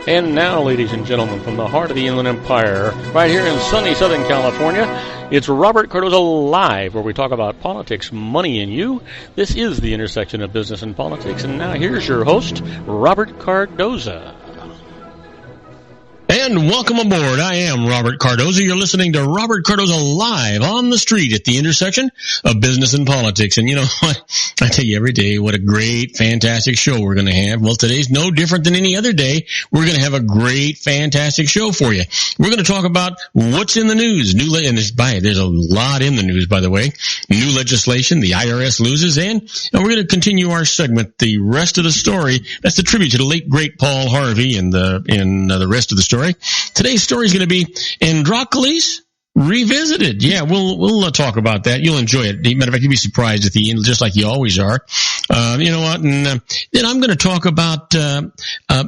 And now, ladies and gentlemen, from the heart of the Inland Empire, right here in sunny Southern California, it's Robert Cardoza Live, where we talk about politics, money, and you. This is the intersection of business and politics. And now here's your host, Robert Cardoza. And welcome aboard. I am Robert Cardoza. You're listening to Robert Cardoza Live on the street at the intersection of business and politics. And you know what? I tell you every day what a great, fantastic show we're going to have. Well, today's no different than any other day. We're going to have a great, fantastic show for you. We're going to talk about what's in the news. And there's a lot in the news, by the way. New legislation, the IRS loses, and we're going to continue our segment, the rest of the story. That's the tribute to the late, great Paul Harvey and the rest of the story. Today's story is going to be Androcles Revisited. Yeah, we'll talk about that. You'll enjoy it. Matter of fact, you'll be surprised at the end, just like you always are. You know what? And then I'm going to talk about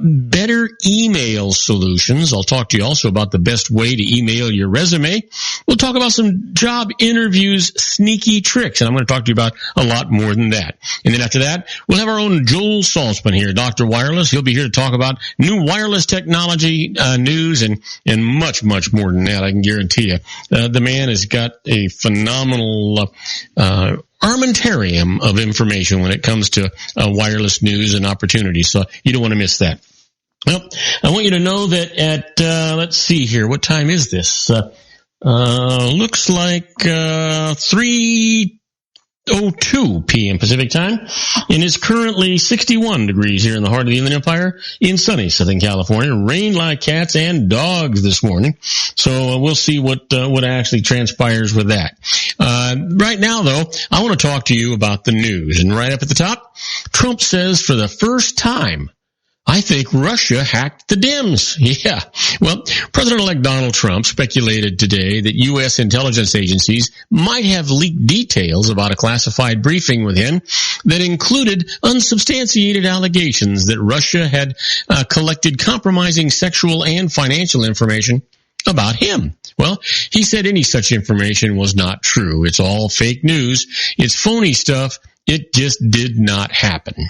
better email solutions. I'll talk to you also about the best way to email your resume. We'll talk about some job interviews, sneaky tricks, and I'm going to talk to you about a lot more than that. And then after that, we'll have our own Joel Saltzman here, Dr. Wireless. He'll be here to talk about new wireless technology news and much, much more than that, I can guarantee you. The man has got a phenomenal armamentarium of information when it comes to wireless news and opportunities, so you don't want to miss that. Well, I want you to know that at, let's see here, what time is this? Looks like 3:02 p.m. Pacific time, and it's currently 61 degrees here in the heart of the Inland Empire in sunny Southern California. Rained like cats and dogs this morning, so we'll see what actually transpires with that. Right now, though, I want to talk to you about the news, and right up at the top, Trump says for the first time, I think Russia hacked the Dems. Yeah. Well, President-elect Donald Trump speculated today that U.S. intelligence agencies might have leaked details about a classified briefing with him that included unsubstantiated allegations that Russia had collected compromising sexual and financial information about him. Well, he said any such information was not true. It's all fake news. It's phony stuff. It just did not happen.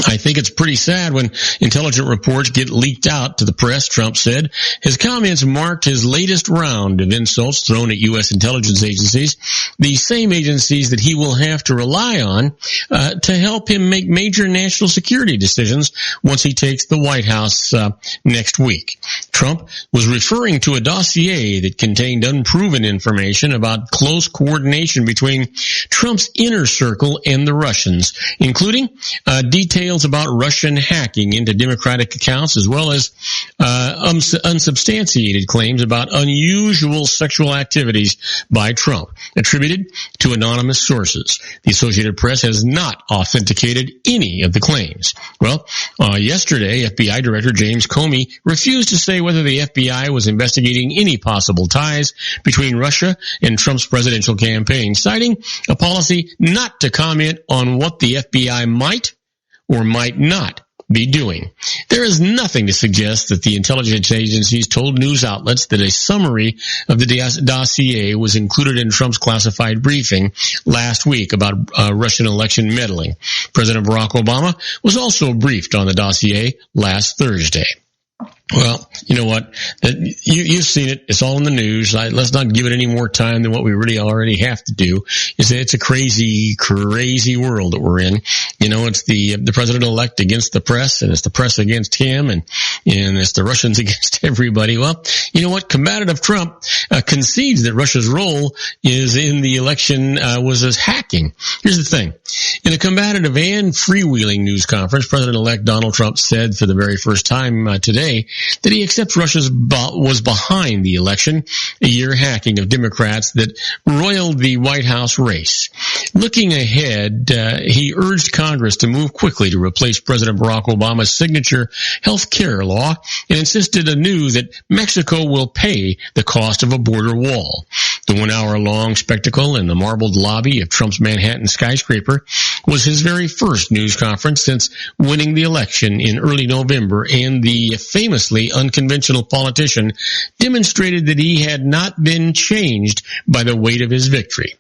I think it's pretty sad when intelligent reports get leaked out to the press, Trump said. His comments marked his latest round of insults thrown at U.S. intelligence agencies, the same agencies that he will have to rely on to help him make major national security decisions once he takes the White House next week. Trump was referring to a dossier that contained unproven information about close coordination between Trump's inner circle and the Russians, including details about Russian hacking into Democratic accounts, as well as unsubstantiated claims about unusual sexual activities by Trump, attributed to anonymous sources. The Associated Press has not authenticated any of the claims. Well, yesterday, FBI Director James Comey refused to say whether the FBI was investigating any possible ties between Russia and Trump's presidential campaign, citing a policy not to comment on what the FBI might or might not be doing. There is nothing to suggest that the intelligence agencies told news outlets that a summary of the dossier was included in Trump's classified briefing last week about Russian election meddling. President Barack Obama was also briefed on the dossier last Thursday. Well, you know what? You've seen it. It's all in the news. Let's not give it any more time than what we really already have to do. It's a crazy, crazy world that we're in. You know, it's the president-elect against the press, and it's the press against him, and it's the Russians against everybody. Well, you know what? Combative Trump concedes that Russia's role is in the election was as hacking. Here's the thing. In a combative and freewheeling news conference, President-elect Donald Trump said for the very first time today that he accepts Russia was behind the election, a year hacking of Democrats that roiled the White House race. Looking ahead, he urged Congress to move quickly to replace President Barack Obama's signature health care law and insisted anew that Mexico will pay the cost of a border wall. The 1 hour long spectacle in the marbled lobby of Trump's Manhattan skyscraper was his very first news conference since winning the election in early November, and the famously unconventional politician demonstrated that he had not been changed by the weight of his victory.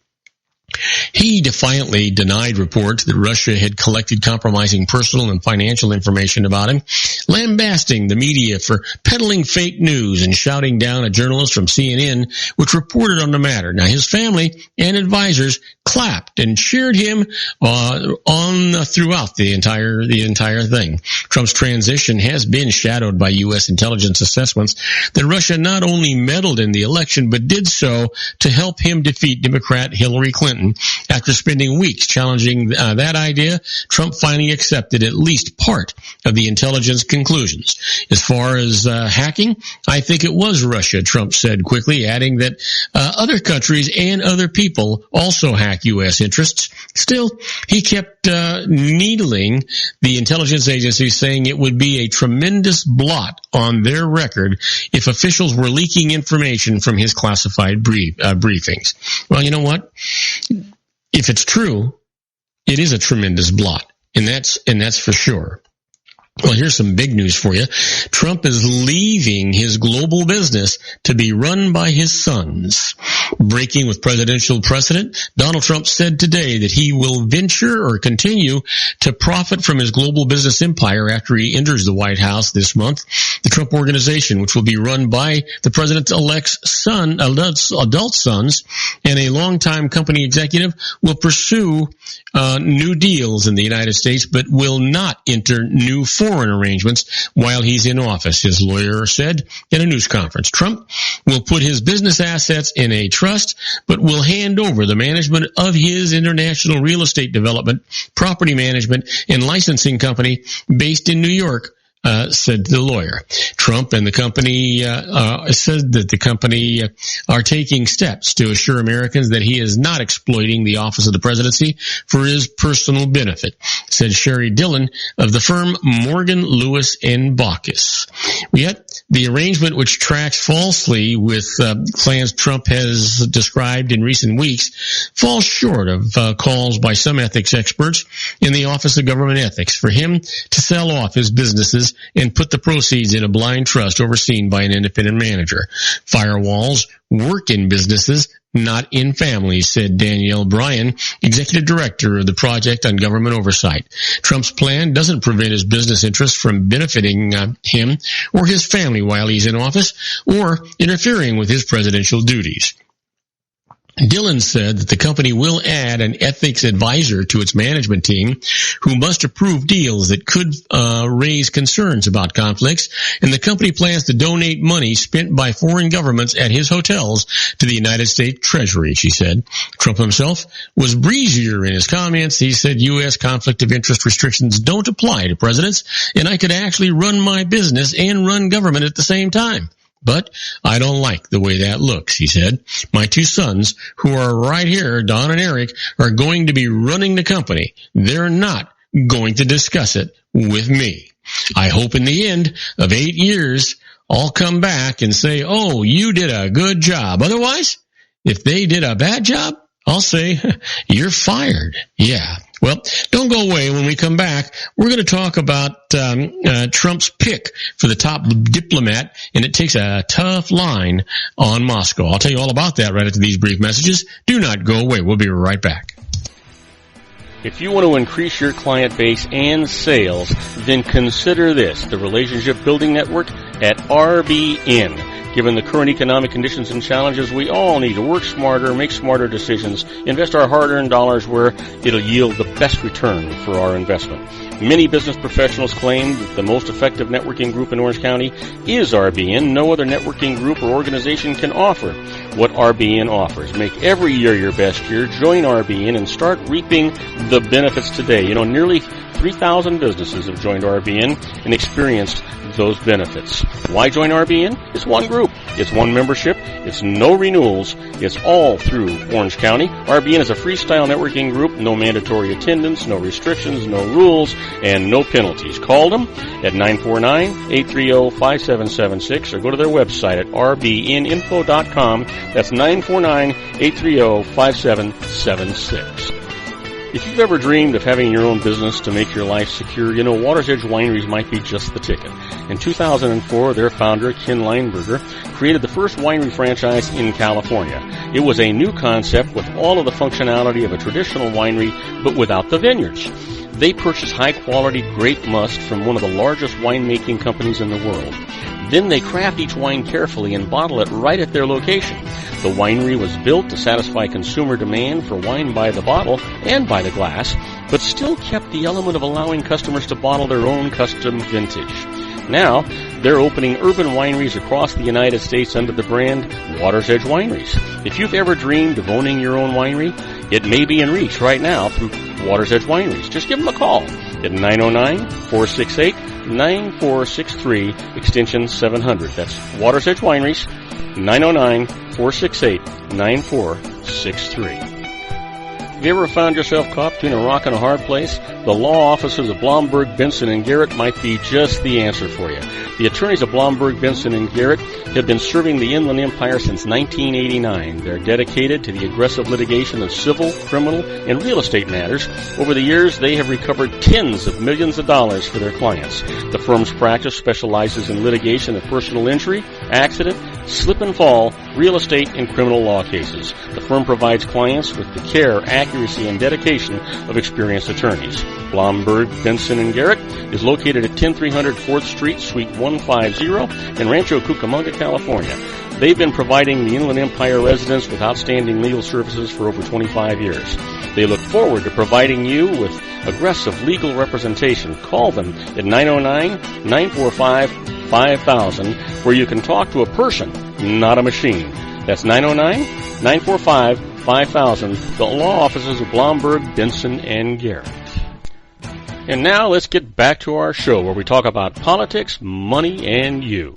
He defiantly denied reports that Russia had collected compromising personal and financial information about him, lambasting the media for peddling fake news and shouting down a journalist from CNN which reported on the matter. Now, his family and advisors clapped and cheered him throughout the entire thing. Trump's transition has been shadowed by U.S. intelligence assessments that Russia not only meddled in the election, but did so to help him defeat Democrat Hillary Clinton. After spending weeks challenging that idea, Trump finally accepted at least part of the intelligence conclusions. As far as hacking, I think it was Russia, Trump said quickly, adding that other countries and other people also hack U.S. interests. Still, he kept needling the intelligence agency, saying it would be a tremendous blot on their record if officials were leaking information from his classified briefings. Well, you know what? If it's true, it is a tremendous blot, and that's for sure. Well, here's some big news for you. Trump is leaving his global business to be run by his sons. Breaking with presidential precedent, Donald Trump said today that he will venture or continue to profit from his global business empire after he enters the White House this month. The Trump Organization, which will be run by the president-elect's adult sons, and a longtime company executive, will pursue new deals in the United States, but will not enter new foreign arrangements while he's in office, his lawyer said in a news conference. Trump will put his business assets in a trust, but will hand over the management of his international real estate development, property management, and licensing company based in New York, said the lawyer. Trump and the company said that the company are taking steps to assure Americans that he is not exploiting the office of the presidency for his personal benefit, said Sherry Dillon of the firm Morgan, Lewis & Baucus. Yet, the arrangement, which tracks falsely with plans Trump has described in recent weeks, falls short of calls by some ethics experts in the Office of Government Ethics for him to sell off his businesses and put the proceeds in a blind trust overseen by an independent manager. Firewalls work in businesses, not in families, said Danielle Bryan, executive director of the Project on Government Oversight. Trump's plan doesn't prevent his business interests from benefiting him or his family while he's in office or interfering with his presidential duties. Dillon said that the company will add an ethics advisor to its management team who must approve deals that could raise concerns about conflicts, and the company plans to donate money spent by foreign governments at his hotels to the United States Treasury, she said. Trump himself was breezier in his comments. He said U.S. conflict of interest restrictions don't apply to presidents, and I could actually run my business and run government at the same time. But I don't like the way that looks, he said. My two sons, who are right here, Don and Eric, are going to be running the company. They're not going to discuss it with me. I hope in the end of 8 years, I'll come back and say, oh, you did a good job. Otherwise, if they did a bad job, I'll say, you're fired. Yeah. Well, don't go away. When we come back, we're going to talk about Trump's pick for the top diplomat, and it takes a tough line on Moscow. I'll tell you all about that right after these brief messages. Do not go away. We'll be right back. If you want to increase your client base and sales, then consider this, the Relationship Building Network at RBN. Given the current economic conditions and challenges, we all need to work smarter, make smarter decisions, invest our hard-earned dollars where it'll yield the best return for our investment. Many business professionals claim that the most effective networking group in Orange County is RBN. No other networking group or organization can offer what RBN offers. Make every year your best year. Join RBN and start reaping the benefits today. You know, nearly 3,000 businesses have joined RBN and experienced those benefits. Why join RBN? It's one group. It's one membership. It's no renewals. It's all through Orange County. RBN is a freestyle networking group. No mandatory attendance, no restrictions, no rules, and no penalties. Call them at 949-830-5776 or go to their website at rbninfo.com. That's 949-830-5776. If you've ever dreamed of having your own business to make your life secure, you know Water's Edge Wineries might be just the ticket. In 2004, their founder, Ken Lineberger, created the first winery franchise in California. It was a new concept with all of the functionality of a traditional winery, but without the vineyards. They purchase high-quality grape must from one of the largest winemaking companies in the world. Then they craft each wine carefully and bottle it right at their location. The winery was built to satisfy consumer demand for wine by the bottle and by the glass, but still kept the element of allowing customers to bottle their own custom vintage. Now, they're opening urban wineries across the United States under the brand Water's Edge Wineries. If you've ever dreamed of owning your own winery, it may be in reach right now through Water's Edge Wineries. Just give them a call at 909-468-9463, extension 700. That's Water's Edge Wineries, 909-468-9463. Have you ever found yourself caught between a rock and a hard place? The law offices of Blomberg, Benson, and Garrett might be just the answer for you. The attorneys of Blomberg, Benson, and Garrett have been serving the Inland Empire since 1989. They're dedicated to the aggressive litigation of civil, criminal, and real estate matters. Over the years, they have recovered tens of millions of dollars for their clients. The firm's practice specializes in litigation of personal injury, accident, slip and fall, real estate, and criminal law cases. The firm provides clients with the care, accuracy, and dedication of experienced attorneys. Blomberg, Benson, and Garrett is located at 10300 4th Street, Suite 150 in Rancho Cucamonga, California. They've been providing the Inland Empire residents with outstanding legal services for over 25 years. They look forward to providing you with aggressive legal representation. Call them at 909-945-5000, where you can talk to a person, not a machine. That's 909-945-5000, the law offices of Blomberg, Benson, and Garrett. And now let's get back to our show where we talk about politics, money, and you.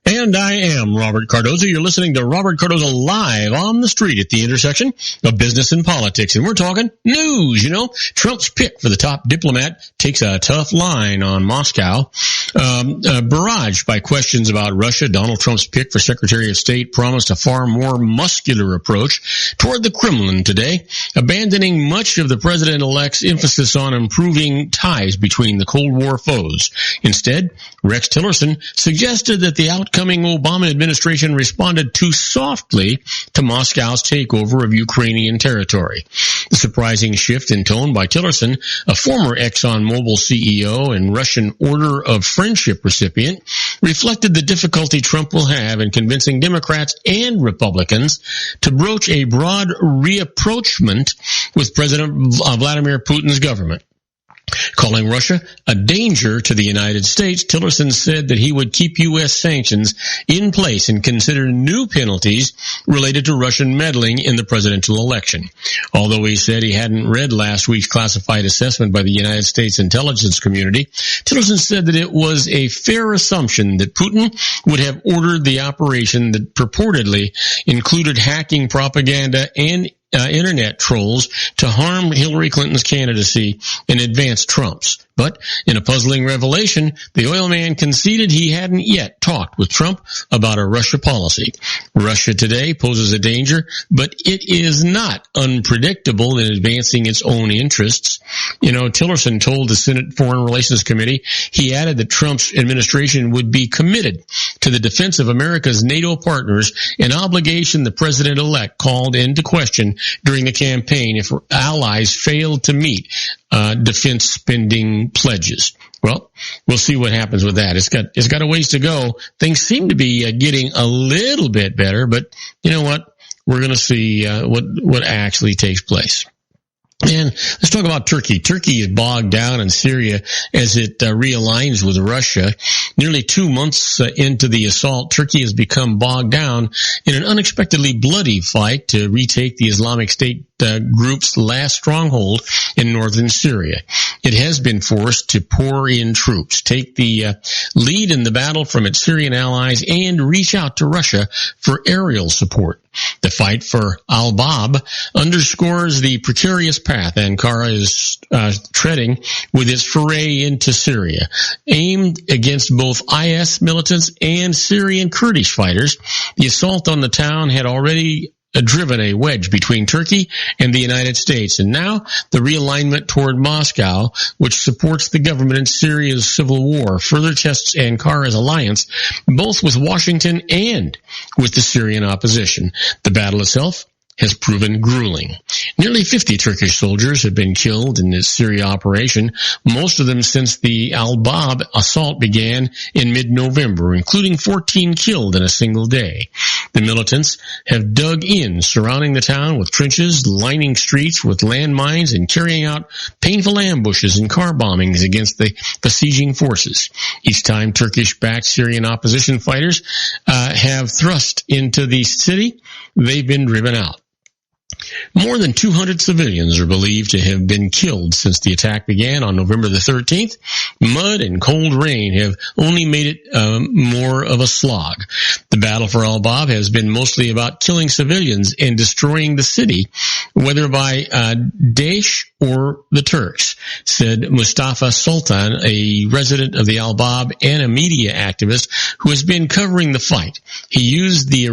And I am Robert Cardoza. You're listening to Robert Cardoza live on the street at the intersection of business and politics. And we're talking news, you know. Trump's pick for the top diplomat takes a tough line on Moscow. Barraged by questions about Russia, Donald Trump's pick for Secretary of State promised a far more muscular approach toward the Kremlin today, abandoning much of the president-elect's emphasis on improving ties between the Cold War foes. Instead, Rex Tillerson suggested that the outcoming Obama administration responded too softly to Moscow's takeover of Ukrainian territory. The surprising shift in tone by Tillerson, a former ExxonMobil CEO and Russian Order of Friendship recipient, reflected the difficulty Trump will have in convincing Democrats and Republicans to broach a broad rapprochement with President Vladimir Putin's government. Calling Russia a danger to the United States, Tillerson said that he would keep U.S. sanctions in place and consider new penalties related to Russian meddling in the presidential election. Although he said he hadn't read last week's classified assessment by the United States intelligence community, Tillerson said that it was a fair assumption that Putin would have ordered the operation that purportedly included hacking propaganda and internet trolls to harm Hillary Clinton's candidacy and advance Trump's. But in a puzzling revelation, the oil man conceded he hadn't yet talked with Trump about a Russia policy. Russia today poses a danger, but it is not unpredictable in advancing its own interests. You know, Tillerson told the Senate Foreign Relations Committee he added that Trump's administration would be committed to the defense of America's NATO partners, an obligation the president-elect called into question during the campaign if allies failed to meet defense spending pledges. Well, we'll see what happens with that. It's got a ways to go. Things seem to be getting a little bit better, but you know what? We're going to see what actually takes place. And let's talk about Turkey. Turkey is bogged down in Syria as it realigns with Russia. Nearly 2 months into the assault, Turkey has become bogged down in an unexpectedly bloody fight to retake the Islamic State group's last stronghold in northern Syria. It has been forced to pour in troops, take the lead in the battle from its Syrian allies, and reach out to Russia for aerial support. The fight for Al-Bab underscores the precarious path Ankara is treading with its foray into Syria. Aimed against both IS militants and Syrian Kurdish fighters, the assault on the town had already driven a wedge between Turkey and the United States. And now the realignment toward Moscow, which supports the government in Syria's civil war, further tests Ankara's alliance, both with Washington and with the Syrian opposition. The battle itself has proven grueling. Nearly 50 Turkish soldiers have been killed in this Syria operation, most of them since the Al-Bab assault began in mid-November, including 14 killed in a single day. The militants have dug in, surrounding the town with trenches, lining streets with landmines, and carrying out painful ambushes and car bombings against the besieging forces. Each time Turkish-backed Syrian opposition fighters have thrust into the city, they've been driven out. More than 200 civilians are believed to have been killed since the attack began on November the 13th. Mud and cold rain have only made it more of a slog. The battle for Al-Bab has been mostly about killing civilians and destroying the city, whether by Daesh or the Turks, said Mustafa Saltzman, a resident of the Al-Bab and a media activist who has been covering the fight. He used the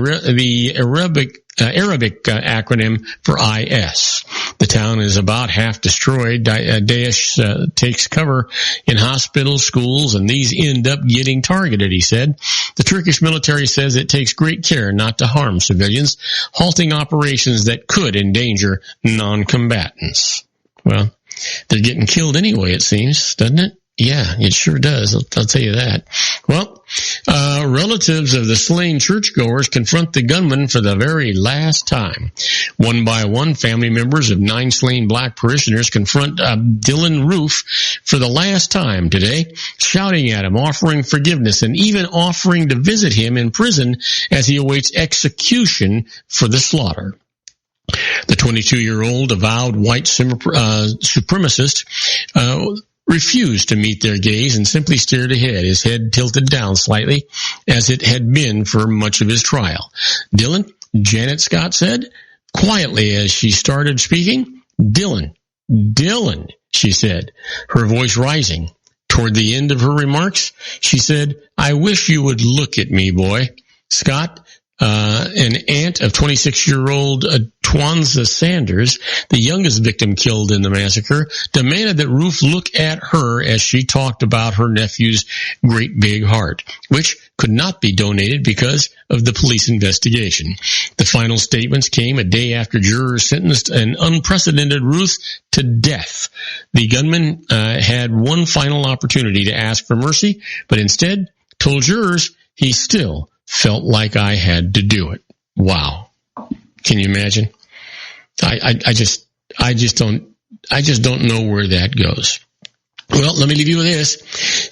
Arabic acronym for IS. The town is about half destroyed. Daesh takes cover in hospitals, schools, and these end up getting targeted, he said. The Turkish military says it takes great care not to harm civilians, halting operations that could endanger non-combatants. Well, they're getting killed anyway, it seems, doesn't it? Yeah, it sure does. I'll tell you that. Well, relatives of the slain churchgoers confront the gunman for the very last time. One by one, family members of 9 slain black parishioners confront Dylan Roof for the last time today, shouting at him, offering forgiveness, and even offering to visit him in prison as he awaits execution for the slaughter. The 22-year-old avowed white supremacist refused to meet their gaze and simply stared ahead, his head tilted down slightly, as it had been for much of his trial. Dylan, Janet Scott said, quietly as she started speaking. Dylan, she said, her voice rising. Toward the end of her remarks, she said, I wish you would look at me, boy. Scott, an aunt of 26-year-old Twanza Sanders, the youngest victim killed in the massacre, demanded that Roof look at her as she talked about her nephew's great big heart, which could not be donated because of the police investigation. The final statements came a day after jurors sentenced an unprecedented Ruth to death. The gunman had one final opportunity to ask for mercy, but instead told jurors he still felt like I had to do it. Wow. Can you imagine? I just don't know where that goes. Well, let me leave you with this.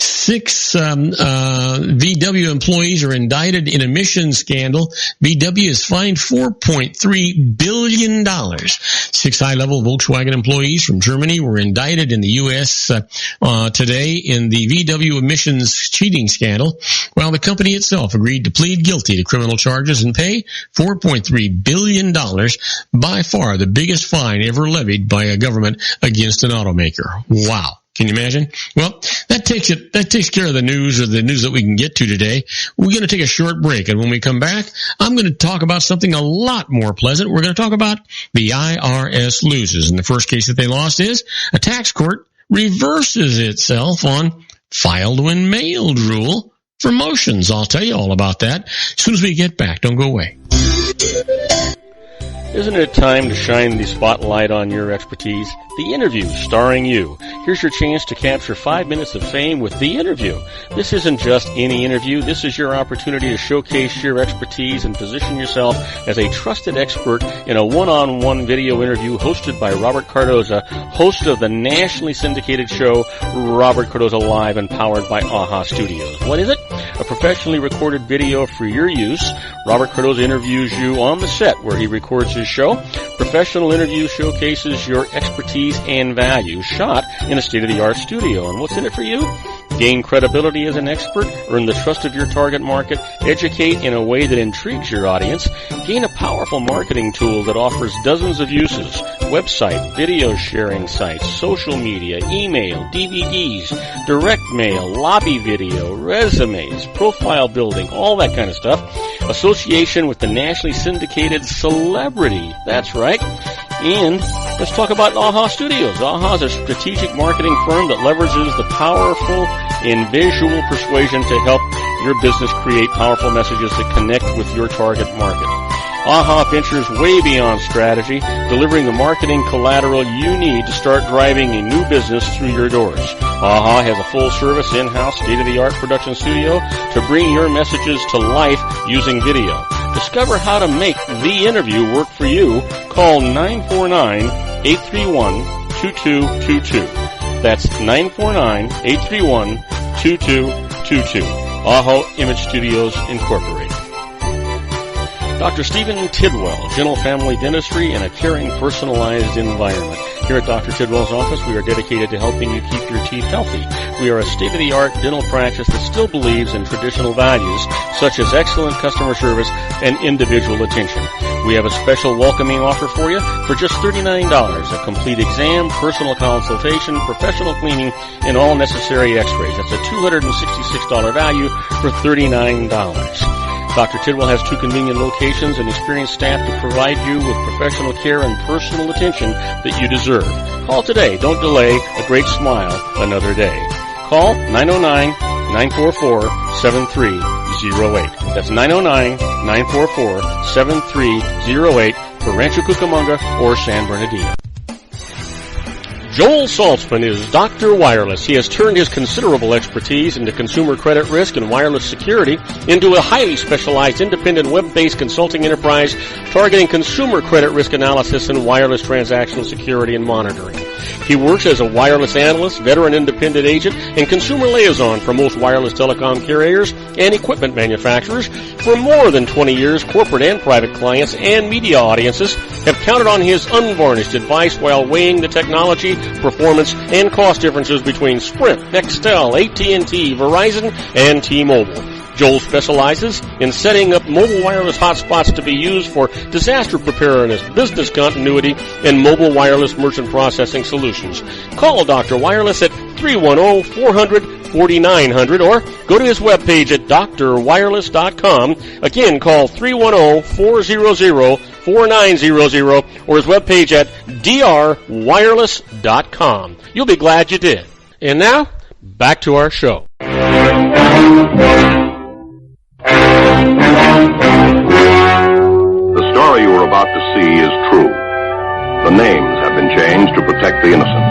6 VW employees are indicted in emissions scandal. VW is fined $4.3 billion. 6 high-level Volkswagen employees from Germany were indicted in the U.S. Today in the VW emissions cheating scandal, while the company itself agreed to plead guilty to criminal charges and pay $4.3 billion, by far the biggest fine ever levied by a government against an automaker. Wow. Can you imagine? Well, that takes care of the news, or the news that we can get to today. We're going to take a short break, and when we come back, I'm going to talk about something a lot more pleasant. We're going to talk about the IRS loses. And the first case that they lost is a tax court reverses itself on filed when mailed rule for motions. I'll tell you all about that as soon as we get back. Don't go away. Isn't it time to shine the spotlight on your expertise? The Interview, starring you. Here's your chance to capture 5 minutes of fame with The Interview. This isn't just any interview. This is your opportunity to showcase your expertise and position yourself as a trusted expert in a one-on-one video interview hosted by Robert Cardoza, host of the nationally syndicated show Robert Cardoza Live, and powered by AHA Studios. What is it? A professionally recorded video for your use. Robert Cardoza interviews you on the set where he records his show. Professional interview showcases your expertise and value, shot in a state-of-the-art studio. And what's in it for you? Gain credibility as an expert, earn the trust of your target market, educate in a way that intrigues your audience, gain a powerful marketing tool that offers dozens of uses: website, video sharing sites, social media, email, DVDs, direct mail, lobby video, resumes, profile building, all that kind of stuff. Association with the nationally syndicated celebrity. That's right. And let's talk about AHA Studios. AHA is a strategic marketing firm that leverages the powerful and visual persuasion to help your business create powerful messages that connect with your target market. AHA ventures way beyond strategy, delivering the marketing collateral you need to start driving a new business through your doors. AHA has a full-service, in-house, state-of-the-art production studio to bring your messages to life using video. Discover how to make the interview work for you. Call 949-831-2222. That's 949-831-2222. AHA Image Studios, Incorporated. Dr. Stephen Tidwell, General Family Dentistry and a caring, personalized environment. Here at Dr. Tidwell's office, we are dedicated to helping you keep your teeth healthy. We are a state-of-the-art dental practice that still believes in traditional values, such as excellent customer service and individual attention. We have a special welcoming offer for you for just $39. A complete exam, personal consultation, professional cleaning, and all necessary x-rays. That's a $266 value for $39. Dr. Tidwell has 2 convenient locations and experienced staff to provide you with professional care and personal attention that you deserve. Call today. Don't delay. A great smile another day. Call 909-944-7308. That's 909-944-7308 for Rancho Cucamonga or San Bernardino. Joel Saltzman is Dr. Wireless. He has turned his considerable expertise into consumer credit risk and wireless security into a highly specialized independent web-based consulting enterprise targeting consumer credit risk analysis and wireless transactional security and monitoring. He works as a wireless analyst, veteran independent agent, and consumer liaison for most wireless telecom carriers and equipment manufacturers. For more than 20 years, corporate and private clients and media audiences have counted on his unvarnished advice while weighing the technology, performance, and cost differences between Sprint, Nextel, AT&T, Verizon, and T-Mobile. Joel specializes in setting up mobile wireless hotspots to be used for disaster preparedness, business continuity, and mobile wireless merchant processing solutions. Call Dr. Wireless at 310-400-4900 or go to his webpage at drwireless.com. Again, call 310-400-4900 or his webpage at drwireless.com. You'll be glad you did. And now, back to our show. The story you are about to see is true. The names have been changed to protect the innocent.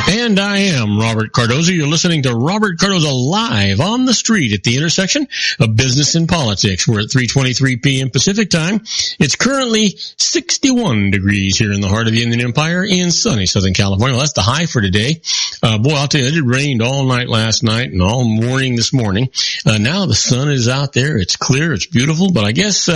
And I am Robert Cardoza. You're listening to Robert Cardoza live on the street at the intersection of business and politics. We're at 3:23 p.m. Pacific time. It's currently 61 degrees here in the heart of the Inland Empire in sunny Southern California. Well, that's the high for today. Boy, I'll tell you, it rained all night last night and all morning this morning. Now the sun is out there. It's clear. It's beautiful. But I guess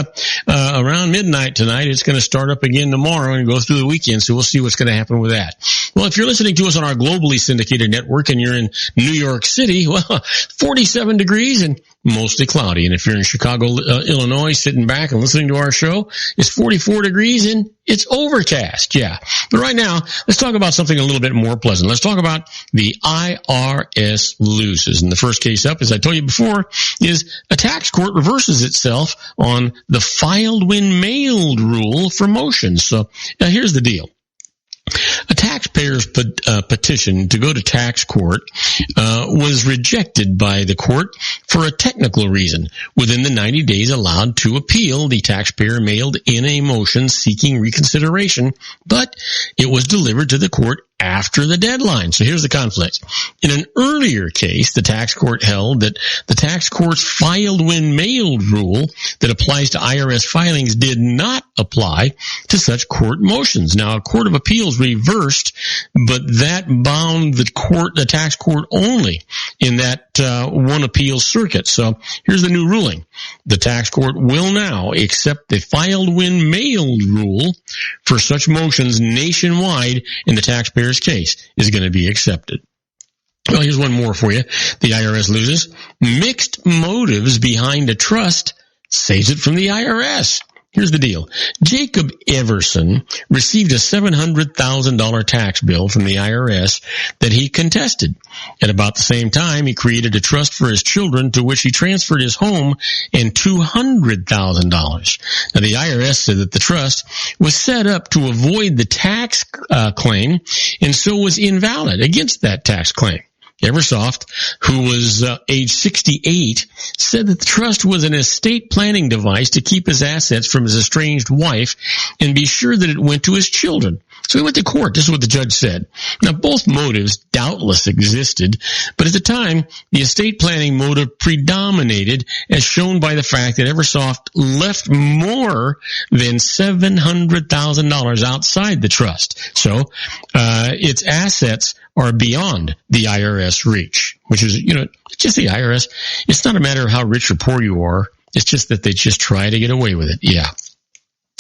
around midnight tonight, it's going to start up again tomorrow and go through the weekend. So we'll see what's going to happen with that. Well, if you're listening to us on our globally syndicated network and you're in New York City, well, 47 degrees and mostly cloudy. And if you're in Chicago, Illinois, sitting back and listening to our show, it's 44 degrees and it's overcast. Yeah. But right now, let's talk about something a little bit more pleasant. Let's talk about the IRS loses. And the first case up, as I told you before, is a tax court reverses itself on the filed when mailed rule for motions. So now here's the deal. A taxpayer's petition to go to tax court was rejected by the court for a technical reason. Within the 90 days allowed to appeal, the taxpayer mailed in a motion seeking reconsideration, but it was delivered to the court after the deadline. So here's the conflict. In an earlier case, the tax court held that the tax court's filed when mailed rule that applies to IRS filings did not apply to such court motions. Now, a court of appeals reversed, but that bound the tax court only in that one appeal circuit. So here's the new ruling. The tax court will now accept the filed when mailed rule for such motions nationwide, and the taxpayer's case is going to be accepted. Well, here's one more for you. The IRS loses. Mixed motives behind a trust saves it from the IRS. Here's the deal. Jacob Everson received a $700,000 tax bill from the IRS that he contested. At about the same time, he created a trust for his children to which he transferred his home and $200,000. Now, the IRS said that the trust was set up to avoid the tax claim and so was invalid against that tax claim. Eversoft, who was age 68, said that the trust was an estate planning device to keep his assets from his estranged wife and be sure that it went to his children. So he went to court. This is what the judge said. Now, both motives doubtless existed, but at the time, the estate planning motive predominated, as shown by the fact that Eversoft left more than $700,000 outside the trust. So its assets are beyond the IRS reach, which is, just the IRS. It's not a matter of how rich or poor you are. It's just that they just try to get away with it. Yeah.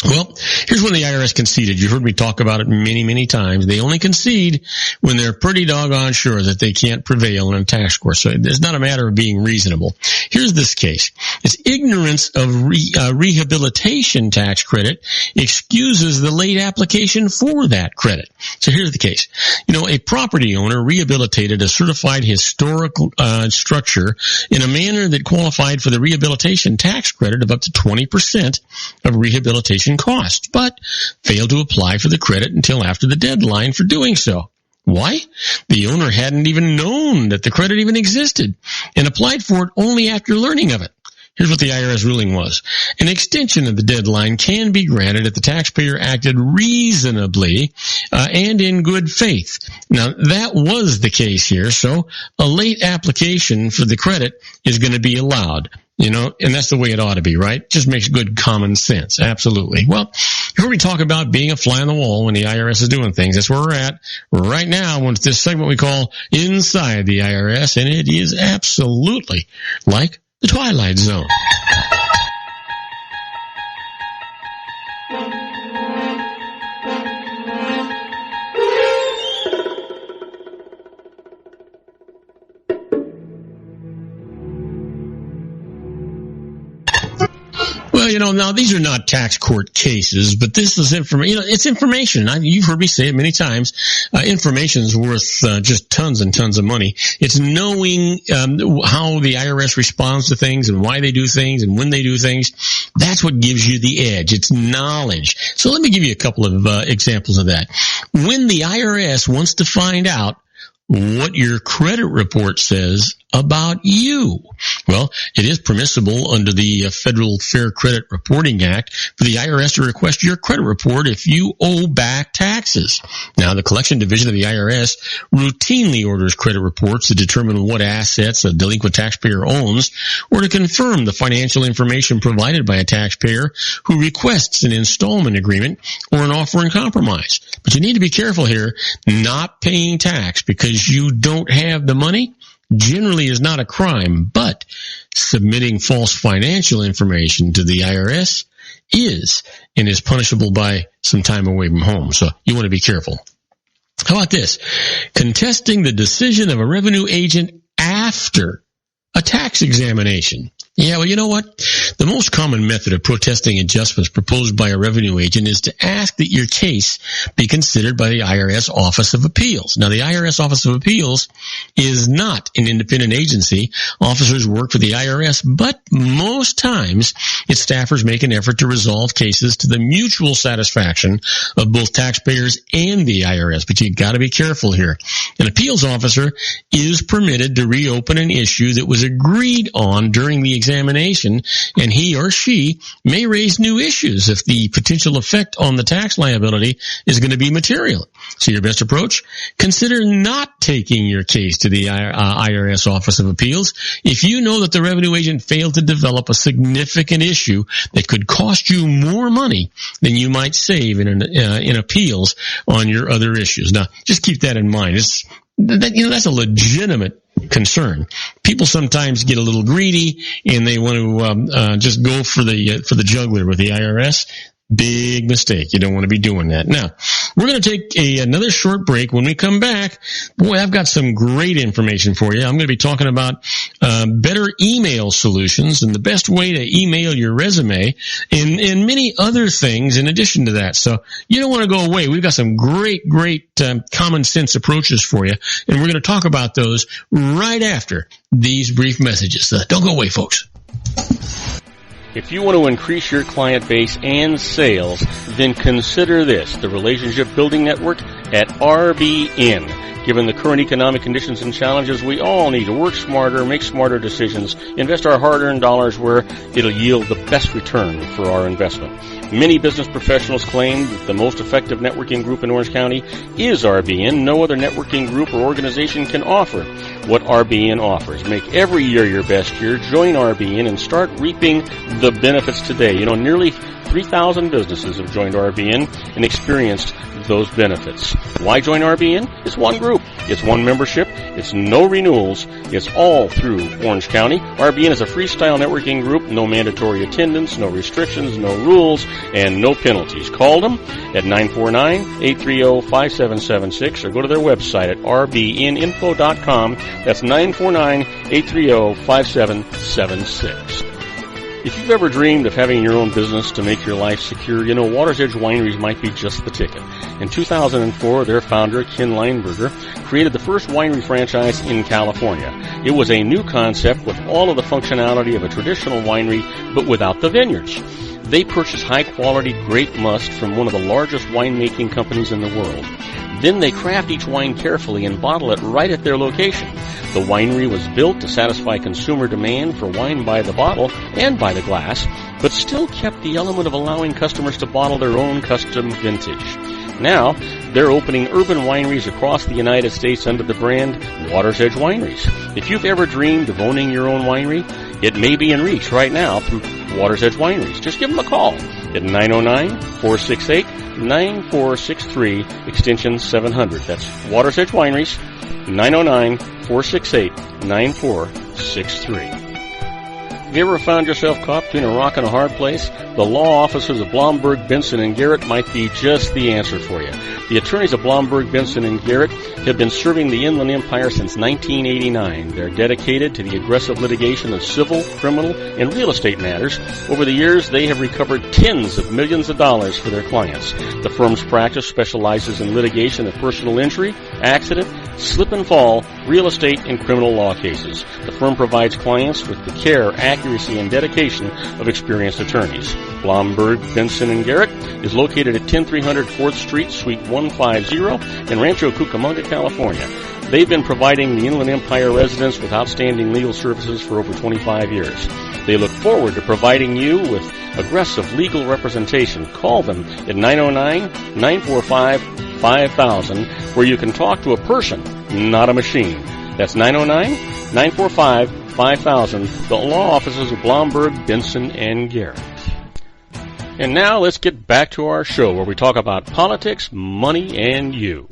Well, here's when the IRS conceded. You heard me talk about it many, many times. They only concede when they're pretty doggone sure that they can't prevail in a tax court. So it's not a matter of being reasonable. Here's this case. It's ignorance of rehabilitation tax credit excuses the late application for that credit. So here's the case. A property owner rehabilitated a certified historical structure in a manner that qualified for the rehabilitation tax credit of up to 20% of rehabilitation costs, but failed to apply for the credit until after the deadline for doing so. Why? The owner hadn't even known that the credit even existed and applied for it only after learning of it. Here's what the IRS ruling was. An extension of the deadline can be granted if the taxpayer acted reasonably and in good faith. Now, that was the case here, so a late application for the credit is going to be allowed. And that's the way it ought to be, right? Just makes good common sense. Absolutely. Well, here we talk about being a fly on the wall when the IRS is doing things. That's where we're at right now with this segment we call Inside the IRS, and it is absolutely like the Twilight Zone. Well, now these are not tax court cases, but this is information. It's information. You've heard me say it many times. Information is worth just tons and tons of money. It's knowing how the IRS responds to things and why they do things and when they do things. That's what gives you the edge. It's knowledge. So let me give you a couple of examples of that. When the IRS wants to find out what your credit report says about you. Well, it is permissible under the Federal Fair Credit Reporting Act for the IRS to request your credit report if you owe back taxes. Now, the Collection Division of the IRS routinely orders credit reports to determine what assets a delinquent taxpayer owns or to confirm the financial information provided by a taxpayer who requests an installment agreement or an offer in compromise. But you need to be careful here. Not paying tax because you don't have the money generally is not a crime, but submitting false financial information to the IRS is and is punishable by some time away from home. So you want to be careful. How about this? Contesting the decision of a revenue agent after a tax examination. Yeah, well, you know what? The most common method of protesting adjustments proposed by a revenue agent is to ask that your case be considered by the IRS Office of Appeals. Now, the IRS Office of Appeals is not an independent agency. Officers work for the IRS, but most times its staffers make an effort to resolve cases to the mutual satisfaction of both taxpayers and the IRS. But you got to be careful here. An appeals officer is permitted to reopen an issue that was agreed on during the examination, and he or she may raise new issues if the potential effect on the tax liability is going to be material. So your best approach? Consider not taking your case to the IRS Office of Appeals if you know that the revenue agent failed to develop a significant issue that could cost you more money than you might save in appeals on your other issues. Now, just keep that in mind. That's a legitimate concern. People sometimes get a little greedy and they want to just go for the jugular with the IRS. Big mistake. You don't want to be doing that. Now, we're going to take another short break. When we come back, boy, I've got some great information for you. I'm going to be talking about better email solutions and the best way to email your resume and many other things in addition to that. So you don't want to go away. We've got some great common sense approaches for you, and we're going to talk about those right after these brief messages. Don't go away, folks. If you want to increase your client base and sales, then consider this. The Relationship Building Network at RBN. Given the current economic conditions and challenges, we all need to work smarter, make smarter decisions, invest our hard-earned dollars where it'll yield the best return for our investment. Many business professionals claim that the most effective networking group in Orange County is RBN. No other networking group or organization can offer what RBN offers. Make every year your best year. Join RBN and start reaping the benefits today. Nearly 3,000 businesses have joined RBN and experienced those benefits. Why join RBN? It's one group. It's one membership. It's no renewals. It's all through Orange County. RBN is a freestyle networking group. No mandatory attendance, no restrictions, no rules, and no penalties. Call them at 949-830-5776 or go to their website at rbninfo.com. That's 949-830-5776. If you've ever dreamed of having your own business to make your life secure, Water's Edge Wineries might be just the ticket. In 2004, their founder, Ken Leinberger, created the first winery franchise in California. It was a new concept with all of the functionality of a traditional winery, but without the vineyards. They purchased high-quality grape must from one of the largest winemaking companies in the world. Then they craft each wine carefully and bottle it right at their location. The winery was built to satisfy consumer demand for wine by the bottle and by the glass, but still kept the element of allowing customers to bottle their own custom vintage. Now, they're opening urban wineries across the United States under the brand Water's Edge Wineries. If you've ever dreamed of owning your own winery, it may be in reach right now through Water's Edge Wineries. Just give them a call at 909-468-9463, extension 700. That's Water's Edge Wineries, 909-468-9463. Have you ever found yourself caught between a rock and a hard place? The law offices of Blomberg, Benson, and Garrett might be just the answer for you. The attorneys of Blomberg, Benson, and Garrett have been serving the Inland Empire since 1989. They're dedicated to the aggressive litigation of civil, criminal, and real estate matters. Over the years, they have recovered tens of millions of dollars for their clients. The firm's practice specializes in litigation of personal injury, accident, slip and fall, real estate, and criminal law cases. The firm provides clients with the care, accuracy, and dedication of experienced attorneys. Blomberg, Benson, and Garrett is located at 10300 4th Street, Suite 150 in Rancho Cucamonga, California. They've been providing the Inland Empire residents with outstanding legal services for over 25 years. They look forward to providing you with aggressive legal representation. Call them at 909-945-5000, where you can talk to a person, not a machine. That's 909-945-5000, the law offices of Blomberg, Benson, and Garrett. And now let's get back to our show where we talk about politics, money, and you.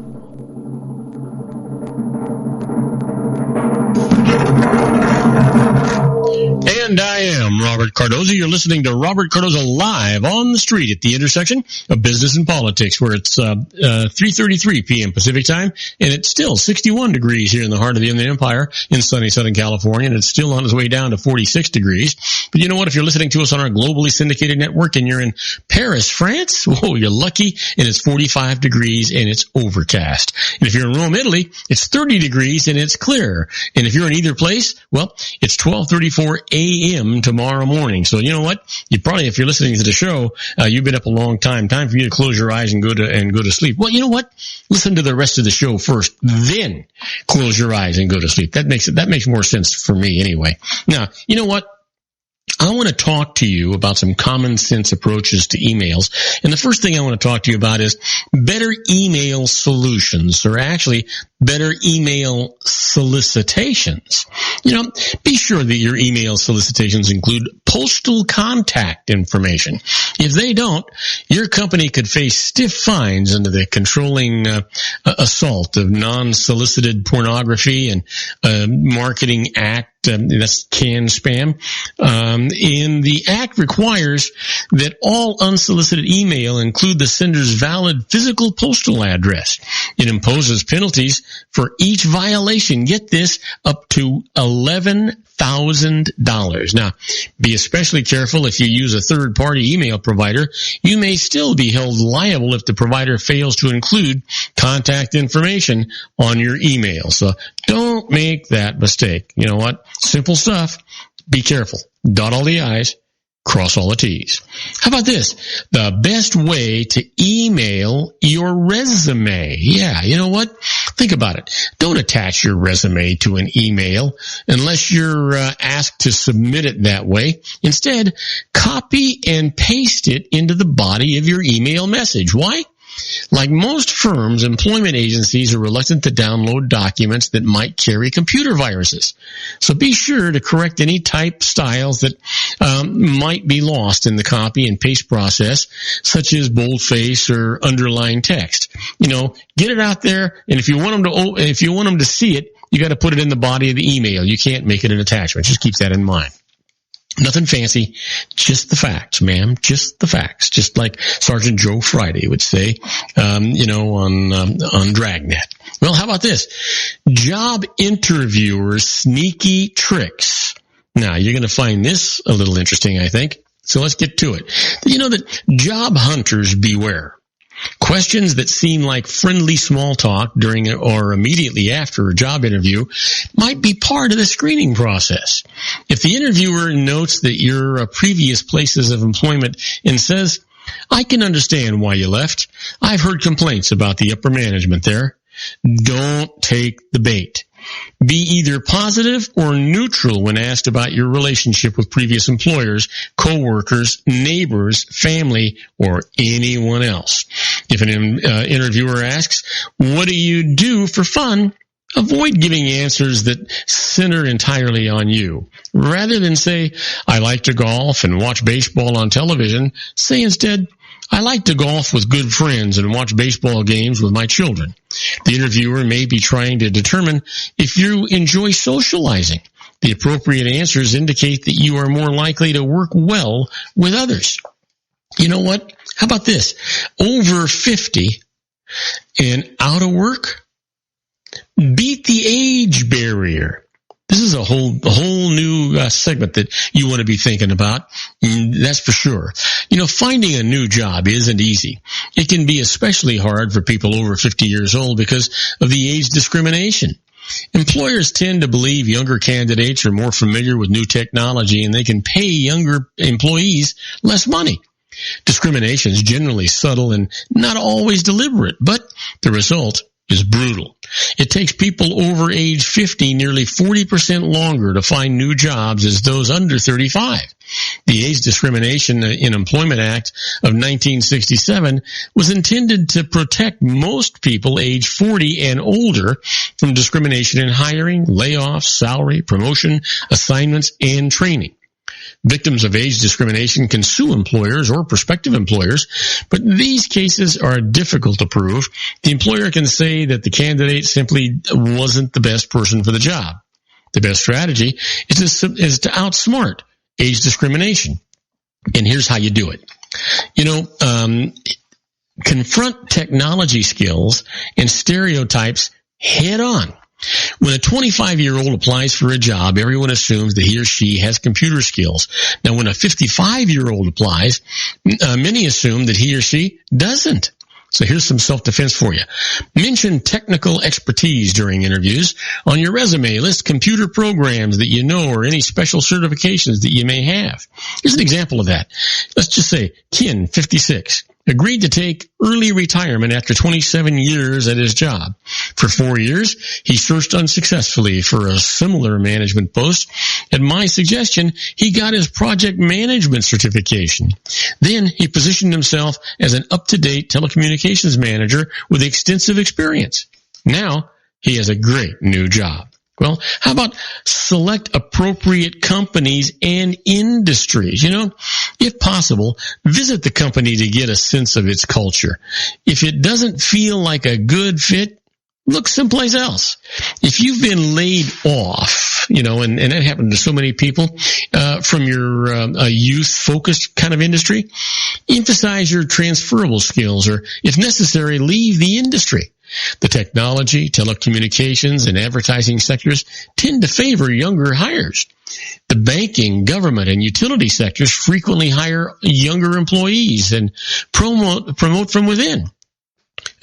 And I am Robert Cardoza. You're listening to Robert Cardoza live on the street at the intersection of business and politics, where it's 3:33 p.m. Pacific time, and it's still 61 degrees here in the heart of the Inland Empire in sunny Southern California, and it's still on its way down to 46 degrees. But you know what? If you're listening to us on our globally syndicated network and you're in Paris, France, whoa, you're lucky, and it's 45 degrees and it's overcast. And if you're in Rome, Italy, it's 30 degrees and it's clear. And if you're in either place, well, it's 12:34 a.m. tomorrow morning. So you know what? You probably, if you're listening to the show, you've been up a long time. Time for you to close your eyes and go to sleep. Well, you know what? Listen to the rest of the show first, then close your eyes and go to sleep. That makes more sense for me anyway. Now, you know what? I want to talk to you about some common sense approaches to emails. And the first thing I want to talk to you about is better email solutions, or actually better email solicitations. Be sure that your email solicitations include postal contact information. If they don't, your company could face stiff fines under the Controlling Assault of Non-Solicited Pornography and Marketing Act. That's CAN spam. And the act requires that all unsolicited email include the sender's valid physical postal address. It imposes penalties for each violation. Get this, up to $11,000. Now, be especially careful if you use a third-party email provider. You may still be held liable if the provider fails to include contact information on your email. So don't make that mistake. You know what? Simple stuff. Be careful. Dot all the I's, Cross all the T's. How about this? The best way to email your resume. Yeah, you know what? Think about it. Don't attach your resume to an email unless you're asked to submit it that way. Instead, copy and paste it into the body of your email message. Why? Like most firms, employment agencies are reluctant to download documents that might carry computer viruses. So be sure to correct any type styles that might be lost in the copy and paste process, such as boldface or underlined text. You know, get it out there, and if you want them to see it, you got to put it in the body of the email. You can't make it an attachment. Just keep that in mind. Nothing fancy, just the facts, ma'am, just the facts. Just like Sergeant Joe Friday would say, on Dragnet. Well, how about this? Job interviewers' sneaky tricks. Now, you're going to find this a little interesting, I think. So let's get to it. You know that job hunters beware. Questions that seem like friendly small talk during or immediately after a job interview might be part of the screening process. If the interviewer notes that your previous places of employment and says, "I can understand why you left. I've heard complaints about the upper management there," don't take the bait. Be either positive or neutral when asked about your relationship with previous employers, coworkers, neighbors, family, or anyone else. If an interviewer asks, "What do you do for fun?" avoid giving answers that center entirely on you. Rather than say, "I like to golf and watch baseball on television," say instead, "I like to golf with good friends and watch baseball games with my children." The interviewer may be trying to determine if you enjoy socializing. The appropriate answers indicate that you are more likely to work well with others. You know what? How about this? Over 50 and out of work? Beat the age barrier. This is a whole new segment that you want to be thinking about. That's for sure. You know, finding a new job isn't easy. It can be especially hard for people over 50 years old because of the age discrimination. Employers tend to believe younger candidates are more familiar with new technology and they can pay younger employees less money. Discrimination is generally subtle and not always deliberate, but the result is brutal. It takes people over age 50 nearly 40% longer to find new jobs as those under 35. The Age Discrimination in Employment Act of 1967 was intended to protect most people age 40 and older from discrimination in hiring, layoffs, salary, promotion, assignments, and training. Victims of age discrimination can sue employers or prospective employers, but these cases are difficult to prove. The employer can say that the candidate simply wasn't the best person for the job. The best strategy is to outsmart age discrimination. And here's how you do it. Confront technology skills and stereotypes head on. When a 25-year-old applies for a job, everyone assumes that he or she has computer skills. Now, when a 55-year-old applies, many assume that he or she doesn't. So here's some self-defense for you. Mention technical expertise during interviews. On your resume, list computer programs that you know or any special certifications that you may have. Here's an example of that. Let's just say Ken, 56. Agreed to take early retirement after 27 years at his job. For 4 years, he searched unsuccessfully for a similar management post. At my suggestion, he got his project management certification. Then he positioned himself as an up-to-date telecommunications manager with extensive experience. Now, he has a great new job. Well, how about select appropriate companies and industries? If possible, visit the company to get a sense of its culture. If it doesn't feel like a good fit, look someplace else. If you've been laid off, and that happened to so many people from your youth-focused kind of industry, emphasize your transferable skills or, if necessary, leave the industry. The technology, telecommunications, and advertising sectors tend to favor younger hires. The banking, government, and utility sectors frequently hire younger employees and promote from within.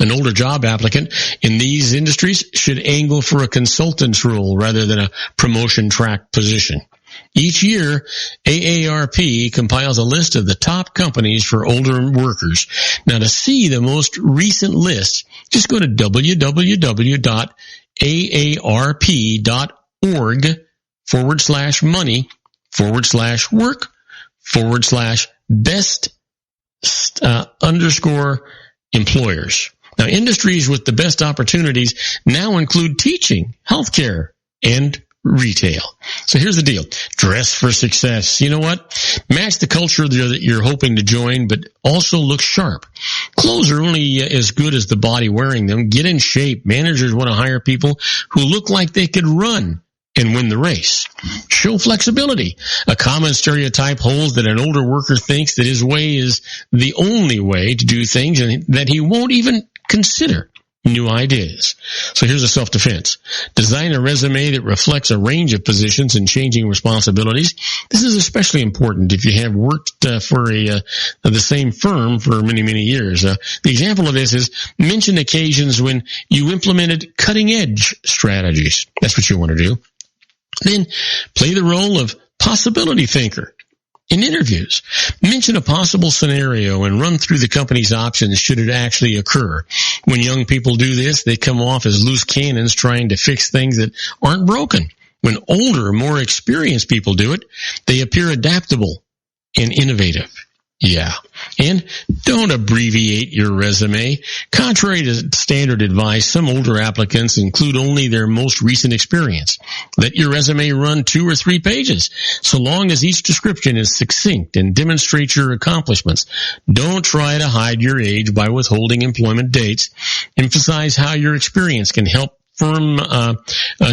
An older job applicant in these industries should angle for a consultant's role rather than a promotion track position. Each year, AARP compiles a list of the top companies for older workers. Now, to see the most recent list, just go to www.aarp.org/money/best_employers. Now, industries with the best opportunities now include teaching, healthcare, and retail. So here's the deal. Dress for success. You know what? Match the culture that you're hoping to join, but also look sharp. Clothes are only as good as the body wearing them. Get in shape. Managers want to hire people who look like they could run and win the race. Show flexibility. A common stereotype holds that an older worker thinks that his way is the only way to do things and that he won't even consider new ideas. So here's a self-defense. Design a resume that reflects a range of positions and changing responsibilities. This is especially important if you have worked for the same firm for many, many years. The example of this is mention occasions when you implemented cutting-edge strategies. That's what you want to do. Then play the role of possibility thinker. In interviews, mention a possible scenario and run through the company's options should it actually occur. When young people do this, they come off as loose cannons trying to fix things that aren't broken. When older, more experienced people do it, they appear adaptable and innovative. Yeah. And don't abbreviate your resume. Contrary to standard advice, some older applicants include only their most recent experience. Let your resume run 2 or 3 pages, so long as each description is succinct and demonstrates your accomplishments. Don't try to hide your age by withholding employment dates. Emphasize how your experience can help firm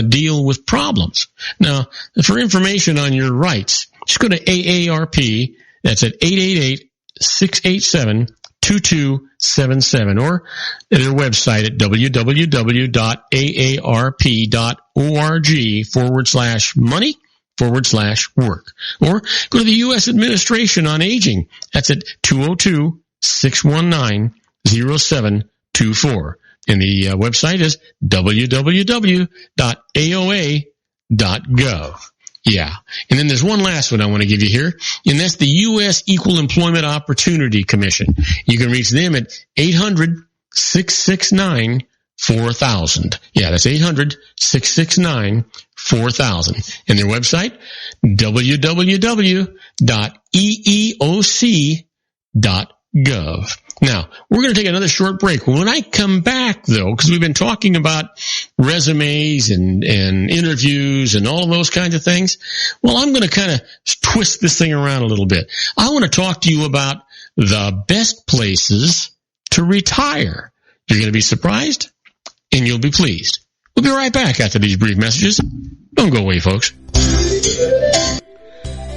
deal with problems. Now, for information on your rights, just go to AARP. That's at 888-687-2277 or their website at www.aarp.org/money/work. Or go to the U.S. Administration on Aging. That's at 202-619-0724. And the website is www.aoa.gov. Yeah. And then there's one last one I want to give you here, and that's the U.S. Equal Employment Opportunity Commission. You can reach them at 800-669-4000. Yeah, that's 800-669-4000. And their website, www.eeoc.gov. Now, we're going to take another short break. When I come back, though, because we've been talking about resumes and interviews and all of those kinds of things, well, I'm going to kind of twist this thing around a little bit. I want to talk to you about the best places to retire. You're going to be surprised, and you'll be pleased. We'll be right back after these brief messages. Don't go away, folks.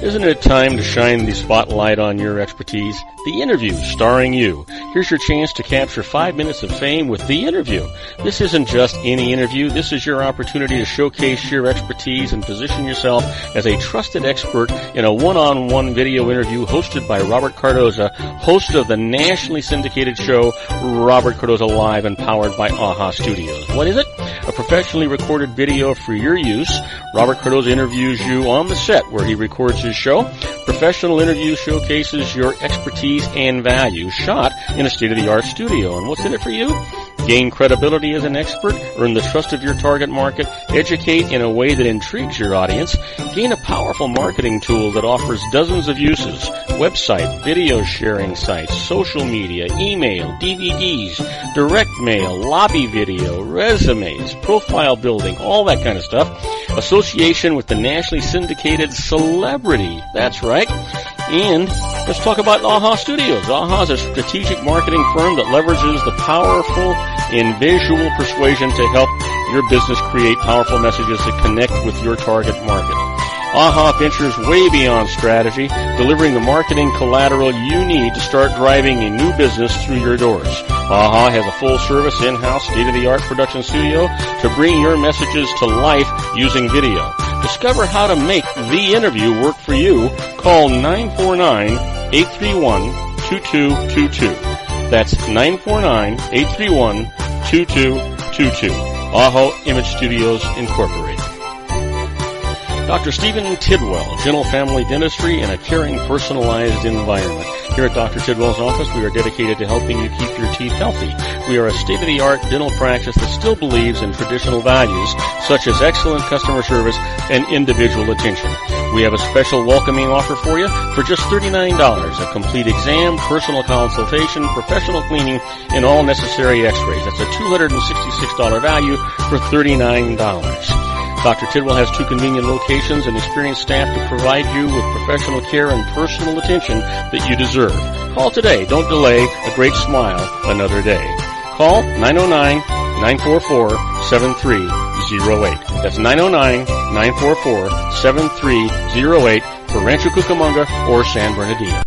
Isn't it time to shine the spotlight on your expertise? The Interview, starring you. Here's your chance to capture 5 minutes of fame with The Interview. This isn't just any interview. This is your opportunity to showcase your expertise and position yourself as a trusted expert in a one-on-one video interview hosted by Robert Cardoza, host of the nationally syndicated show Robert Cardoza Live and powered by AHA Studios. What is it? A professionally recorded video for your use. Robert Cardoza interviews you on the set where he records his show. Professional interview showcases your expertise and value, shot in a state-of-the-art studio. And what's in it for you? Gain credibility as an expert, earn the trust of your target market, educate in a way that intrigues your audience, gain a powerful marketing tool that offers dozens of uses, website, video sharing sites, social media, email, DVDs, direct mail, lobby video, resumes, profile building, all that kind of stuff. Association with the nationally syndicated celebrity. That's right. And let's talk about AHA Studios. AHA is a strategic marketing firm that leverages the powerful and visual persuasion to help your business create powerful messages that connect with your target market. AHA ventures way beyond strategy, delivering the marketing collateral you need to start driving a new business through your doors. AHA has a full-service, in-house, state-of-the-art production studio to bring your messages to life using video. Discover how to make The Interview work for you. Call 949-831-2222. That's 949-831-2222. AHA Image Studios, Incorporated. Dr. Stephen Tidwell, Dental Family Dentistry in a caring, personalized environment. Here at Dr. Tidwell's office, we are dedicated to helping you keep your teeth healthy. We are a state-of-the-art dental practice that still believes in traditional values, such as excellent customer service and individual attention. We have a special welcoming offer for you for just $39, a complete exam, personal consultation, professional cleaning, and all necessary x-rays. That's a $266 value for $39. Dr. Tidwell has 2 convenient locations and experienced staff to provide you with professional care and personal attention that you deserve. Call today. Don't delay. A great smile another day. Call 909-944-7308. That's 909-944-7308 for Rancho Cucamonga or San Bernardino.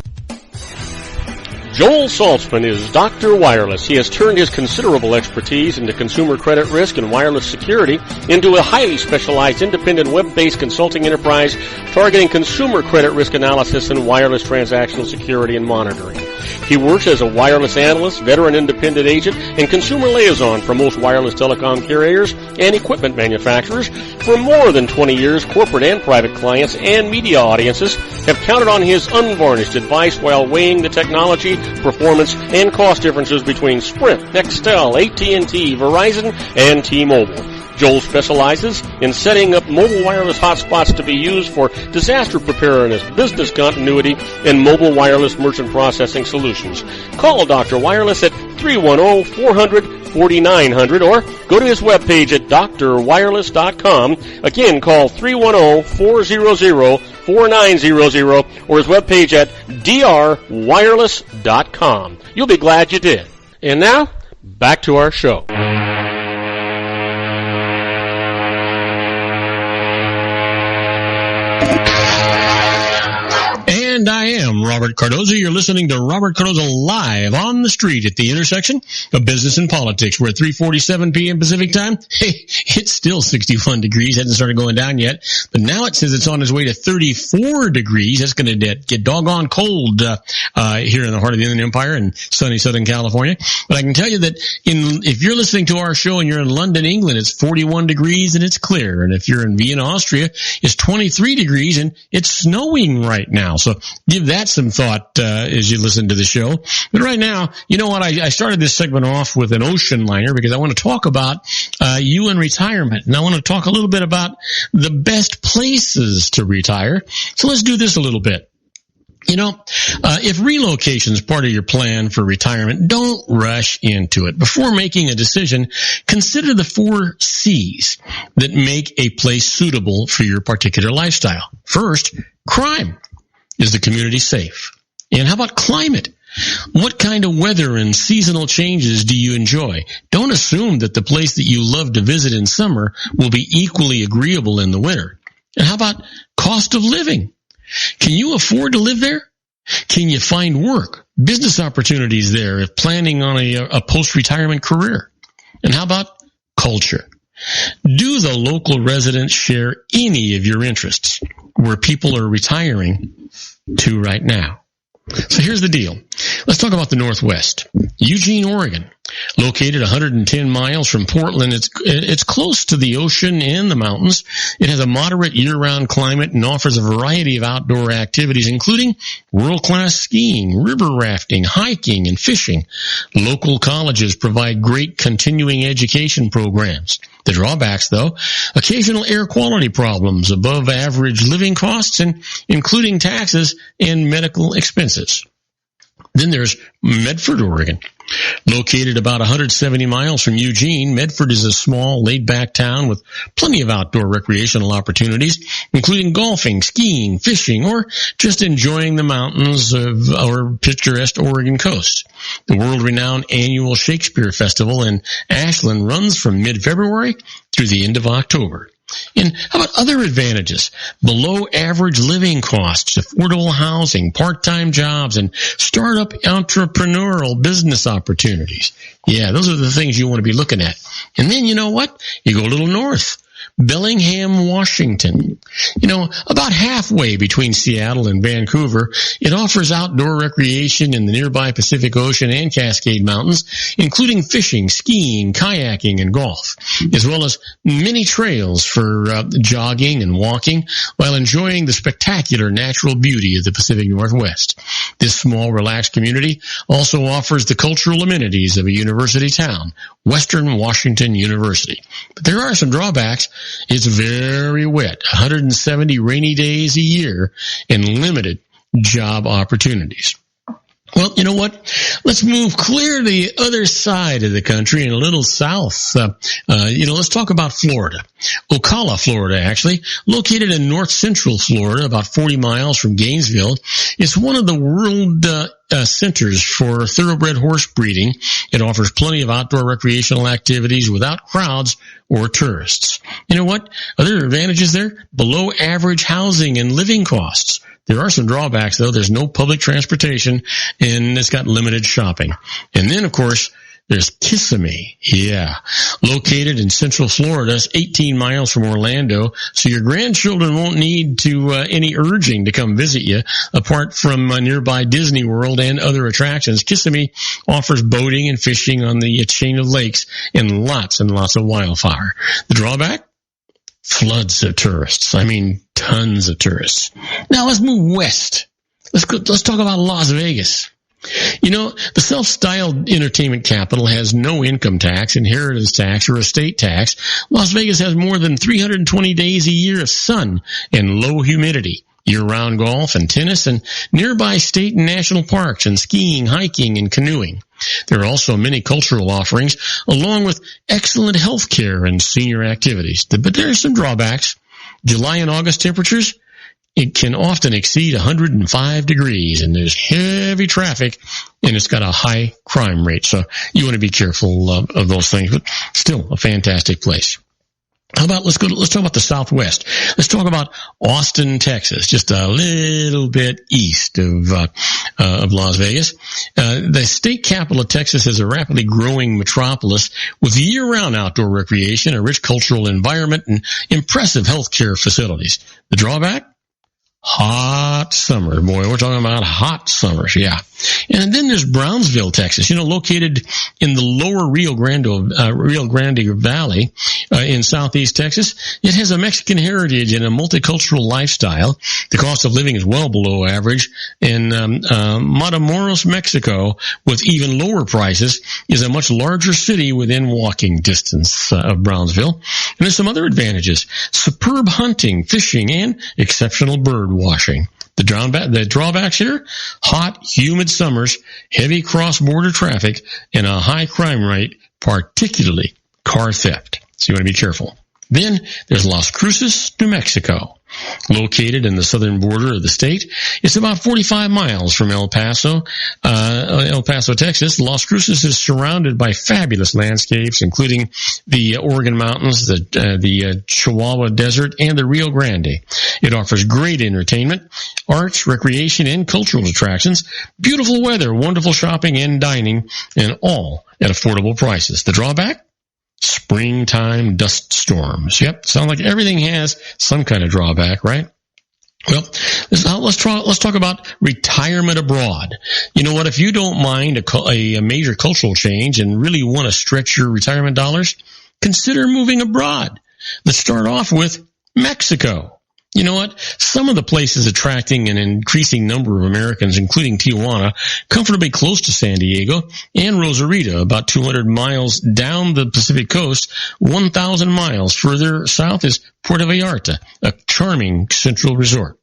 Joel Saltzman is Dr. Wireless. He has turned his considerable expertise into consumer credit risk and wireless security into a highly specialized independent web-based consulting enterprise targeting consumer credit risk analysis and wireless transactional security and monitoring. He works as a wireless analyst, veteran independent agent, and consumer liaison for most wireless telecom carriers and equipment manufacturers. For more than 20 years, corporate and private clients and media audiences have counted on his unvarnished advice while weighing the technology, performance, and cost differences between Sprint, Nextel, AT&T, Verizon, and T-Mobile. Joel specializes in setting up mobile wireless hotspots to be used for disaster preparedness, business continuity, and mobile wireless merchant processing solutions. Call Dr. Wireless at 310-400-4900 or go to his webpage at drwireless.com. Again, call 310-400-4900 or his webpage at drwireless.com. You'll be glad you did. And now, back to our show. And I am Robert Cardoza. You're listening to Robert Cardoza live on the street at the intersection of business and politics. We're at 3:47 p.m. Pacific time. Hey, it's still 61 degrees. Hasn't started going down yet. But now it says it's on its way to 34 degrees. That's going to get doggone cold here in the heart of the Inland Empire in sunny Southern California. But I can tell you that if you're listening to our show and you're in London, England, it's 41 degrees and it's clear. And if you're in Vienna, Austria, it's 23 degrees and it's snowing right now. So give that some thought as you listen to the show. But right now, you know what? I started this segment off with an ocean liner because I want to talk about you and retirement. And I want to talk a little bit about the best places to retire. So let's do this a little bit. You know, if relocation is part of your plan for retirement, don't rush into it. Before making a decision, consider the 4 C's that make a place suitable for your particular lifestyle. First, crime. Is the community safe? And how about climate? What kind of weather and seasonal changes do you enjoy? Don't assume that the place that you love to visit in summer will be equally agreeable in the winter. And how about cost of living? Can you afford to live there? Can you find work, business opportunities there if planning on a post-retirement career? And how about culture? Do the local residents share any of your interests where people are retiring to right now? So here's the deal. Let's talk about the Northwest. Eugene, Oregon, located 110 miles from Portland. It's close to the ocean and the mountains. It has a moderate year-round climate and offers a variety of outdoor activities, including world-class skiing, river rafting, hiking, and fishing. Local colleges provide great continuing education programs. The drawbacks, though, occasional air quality problems, above average living costs, and including taxes and medical expenses. Then there's Medford, Oregon. Located about 170 miles from Eugene, Medford is a small, laid-back town with plenty of outdoor recreational opportunities, including golfing, skiing, fishing, or just enjoying the mountains of our picturesque Oregon coast. The world-renowned annual Shakespeare Festival in Ashland runs from mid-February through the end of October. And how about other advantages? Below average living costs, affordable housing, part-time jobs, and startup entrepreneurial business opportunities. Yeah, those are the things you want to be looking at. And then you know what? You go a little north. Bellingham, Washington. About halfway between Seattle and Vancouver, it offers outdoor recreation in the nearby Pacific Ocean and Cascade Mountains, including fishing, skiing, kayaking, and golf, as well as many trails for jogging and walking while enjoying the spectacular natural beauty of the Pacific Northwest. This small, relaxed community also offers the cultural amenities of a university town, Western Washington University. But there are some drawbacks. It's very wet, 170 rainy days a year, and limited job opportunities. Well, you know what? Let's move clear to the other side of the country and a little south. Let's talk about Florida. Ocala, Florida, actually, located in north central Florida, about 40 miles from Gainesville. It's one of the world centers for thoroughbred horse breeding. It offers plenty of outdoor recreational activities without crowds or tourists. You know what? Other advantages there? Below average housing and living costs. There are some drawbacks, though. There's no public transportation, and it's got limited shopping. And then, of course, there's Kissimmee. Yeah. Located in central Florida, it's 18 miles from Orlando, so your grandchildren won't need any urging to come visit you. Apart from nearby Disney World and other attractions, Kissimmee offers boating and fishing on the chain of lakes and lots of wildfire. The drawback? Floods of tourists. I mean, tons of tourists. Now let's move west. Let's talk about Las Vegas. The self-styled entertainment capital has no income tax, inheritance tax, or estate tax. Las Vegas has more than 320 days a year of sun and low humidity, year-round golf and tennis, and nearby state and national parks, and skiing, hiking, and canoeing. There are also many cultural offerings, along with excellent health care and senior activities. But there are some drawbacks. July and August temperatures, it can often exceed 105 degrees, and there's heavy traffic, and it's got a high crime rate. So you want to be careful of those things, but still a fantastic place. How about let's talk about the Southwest. Let's talk about Austin, Texas, just a little bit east of Las Vegas. The state capital of Texas is a rapidly growing metropolis with year-round outdoor recreation, a rich cultural environment, and impressive healthcare facilities. The drawback? Hot summer. Boy, we're talking about hot summers, yeah. And then there's Brownsville, Texas, located in the lower Rio Grande Valley in southeast Texas. It has a Mexican heritage and a multicultural lifestyle. The cost of living is well below average. And Matamoros, Mexico, with even lower prices, is a much larger city within walking distance of Brownsville. And there's some other advantages. Superb hunting, fishing, and exceptional bird washing. The drawbacks here? Hot, humid summers, heavy cross-border traffic, and a high crime rate, particularly car theft. So you want to be careful. Then there's Las Cruces, New Mexico. Located in the southern border of the state, it's about 45 miles from El Paso, Texas. Las Cruces is surrounded by fabulous landscapes, including the Oregon Mountains, the Chihuahua Desert, and the Rio Grande. It offers great entertainment, arts, recreation, and cultural attractions, beautiful weather, wonderful shopping and dining, and all at affordable prices. The drawback? Springtime dust storms. Yep, sounds like everything has some kind of drawback, right? Well, let's talk about retirement abroad. You know what? If you don't mind a major cultural change and really want to stretch your retirement dollars, consider moving abroad. Let's start off with Mexico. You know what? Some of the places attracting an increasing number of Americans, including Tijuana, comfortably close to San Diego, and Rosarito, about 200 miles down the Pacific coast. 1,000 miles further south is Puerto Vallarta, a charming central resort.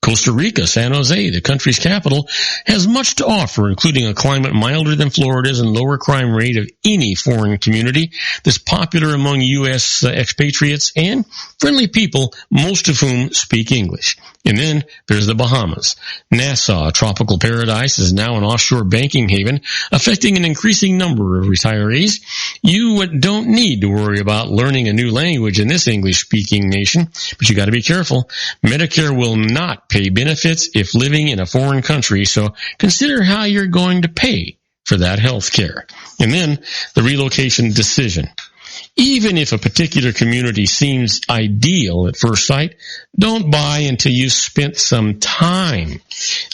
Costa Rica, San Jose, the country's capital, has much to offer, including a climate milder than Florida's and lower crime rate of any foreign community that's popular among U.S. expatriates and friendly people, most of whom speak English. And then there's the Bahamas. Nassau, a tropical paradise, is now an offshore banking haven, affecting an increasing number of retirees. You don't need to worry about learning a new language in this English-speaking nation, but you got to be careful. Medicare will not pay benefits if living in a foreign country, so consider how you're going to pay for that health care. And then the relocation decision. Even if a particular community seems ideal at first sight, don't buy until you've spent some time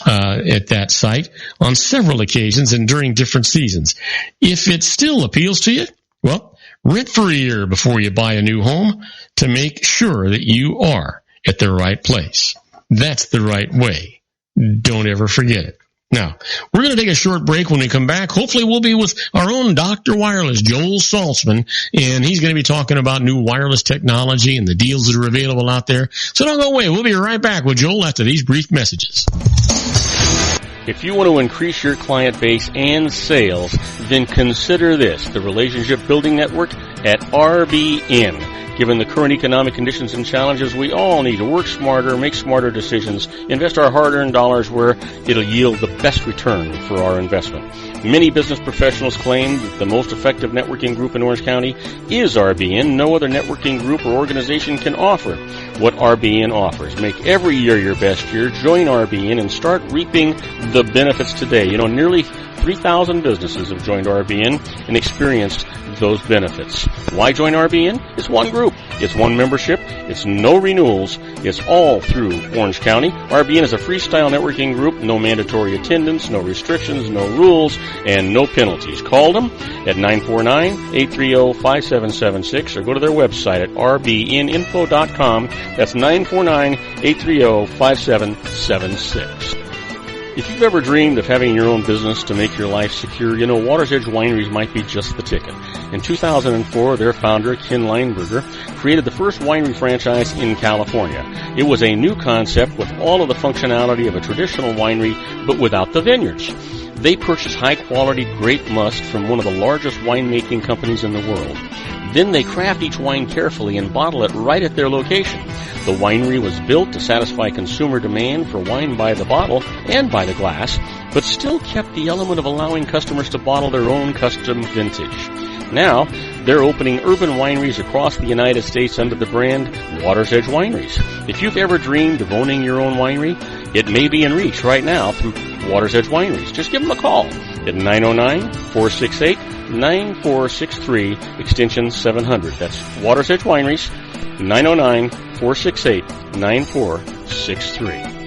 at that site on several occasions and during different seasons. If it still appeals to you, well, rent for a year before you buy a new home to make sure that you are at the right place. That's the right way. Don't ever forget it. Now, we're going to take a short break. When we come back, hopefully we'll be with our own Dr. Wireless, Joel Saltzman, and he's going to be talking about new wireless technology and the deals that are available out there. So don't go away. We'll be right back with Joel after these brief messages. If you want to increase your client base and sales, then consider this, the Relationship Building Network at RBN. Given the current economic conditions and challenges, we all need to work smarter, make smarter decisions, invest our hard-earned dollars where it'll yield the best return for our investment. Many business professionals claim that the most effective networking group in Orange County is RBN. No other networking group or organization can offer what RBN offers. Make every year your best year. Join RBN and start reaping the benefits today. You know, nearly 3,000 businesses have joined RBN and experienced those benefits. Why join RBN? It's one group. It's one membership. It's no renewals. It's all through Orange County. RBN is a freestyle networking group. No mandatory attendance, no restrictions, no rules, and no penalties. Call them at 949-830-5776 or go to their website at rbninfo.com. That's 949-830-5776. If you've ever dreamed of having your own business to make your life secure, you know Water's Edge Wineries might be just the ticket. In 2004, their founder, Ken Lineberger, created the first winery franchise in California. It was a new concept with all of the functionality of a traditional winery, but without the vineyards. They purchased high-quality grape must from one of the largest winemaking companies in the world. Then they craft each wine carefully and bottle it right at their location. The winery was built to satisfy consumer demand for wine by the bottle and by the glass, but still kept the element of allowing customers to bottle their own custom vintage. Now, they're opening urban wineries across the United States under the brand Water's Edge Wineries. If you've ever dreamed of owning your own winery, it may be in reach right now through Water's Edge Wineries. Just give them a call at 909-468-9463, extension 700. That's Water's Edge Wineries, 909-468-9463.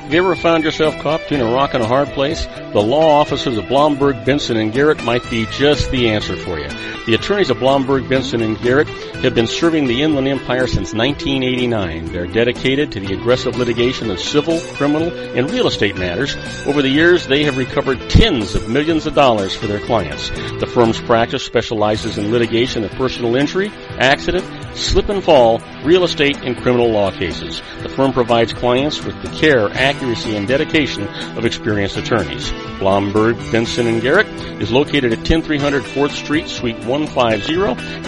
Have you ever found yourself caught between a rock and a hard place? The law offices of Blomberg, Benson, and Garrett might be just the answer for you. The attorneys of Blomberg, Benson, and Garrett have been serving the Inland Empire since 1989. They're dedicated to the aggressive litigation of civil, criminal, and real estate matters. Over the years, they have recovered tens of millions of dollars for their clients. The firm's practice specializes in litigation of personal injury, accident, slip and fall, real estate, and criminal law cases. The firm provides clients with the care, accuracy, and dedication of experienced attorneys. Blomberg, Benson, and Garrett is located at 10300 4th Street, Suite 150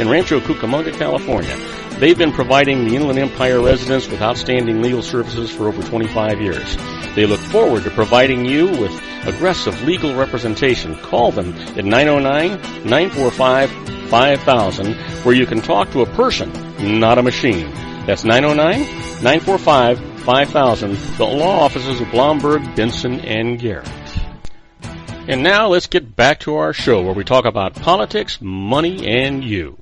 in Rancho Cucamonga, California. They've been providing the Inland Empire residents with outstanding legal services for over 25 years. They look forward to providing you with aggressive legal representation. Call them at 909-945-5000, where you can talk to a person, not a machine. That's 909-945-5000, the law offices of Blomberg, Benson, and Garrett. And now let's get back to our show where we talk about politics, money, and you.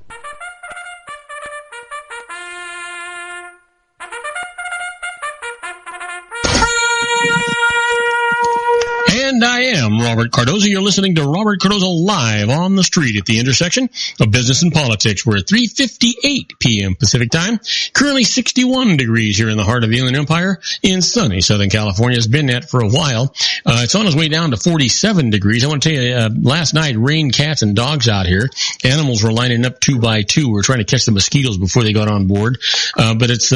And I am Robert Cardoza. You're listening to Robert Cardoza live on the street at the intersection of business and politics. We're at 3:58 p.m. Pacific time. Currently 61 degrees here in the heart of the Inland Empire in sunny Southern California. It's been that for a while. It's on its way down to 47 degrees. I want to tell you, last night rained cats and dogs out here. Animals were lining up 2 by 2. We're trying to catch the mosquitoes before they got on board. But it's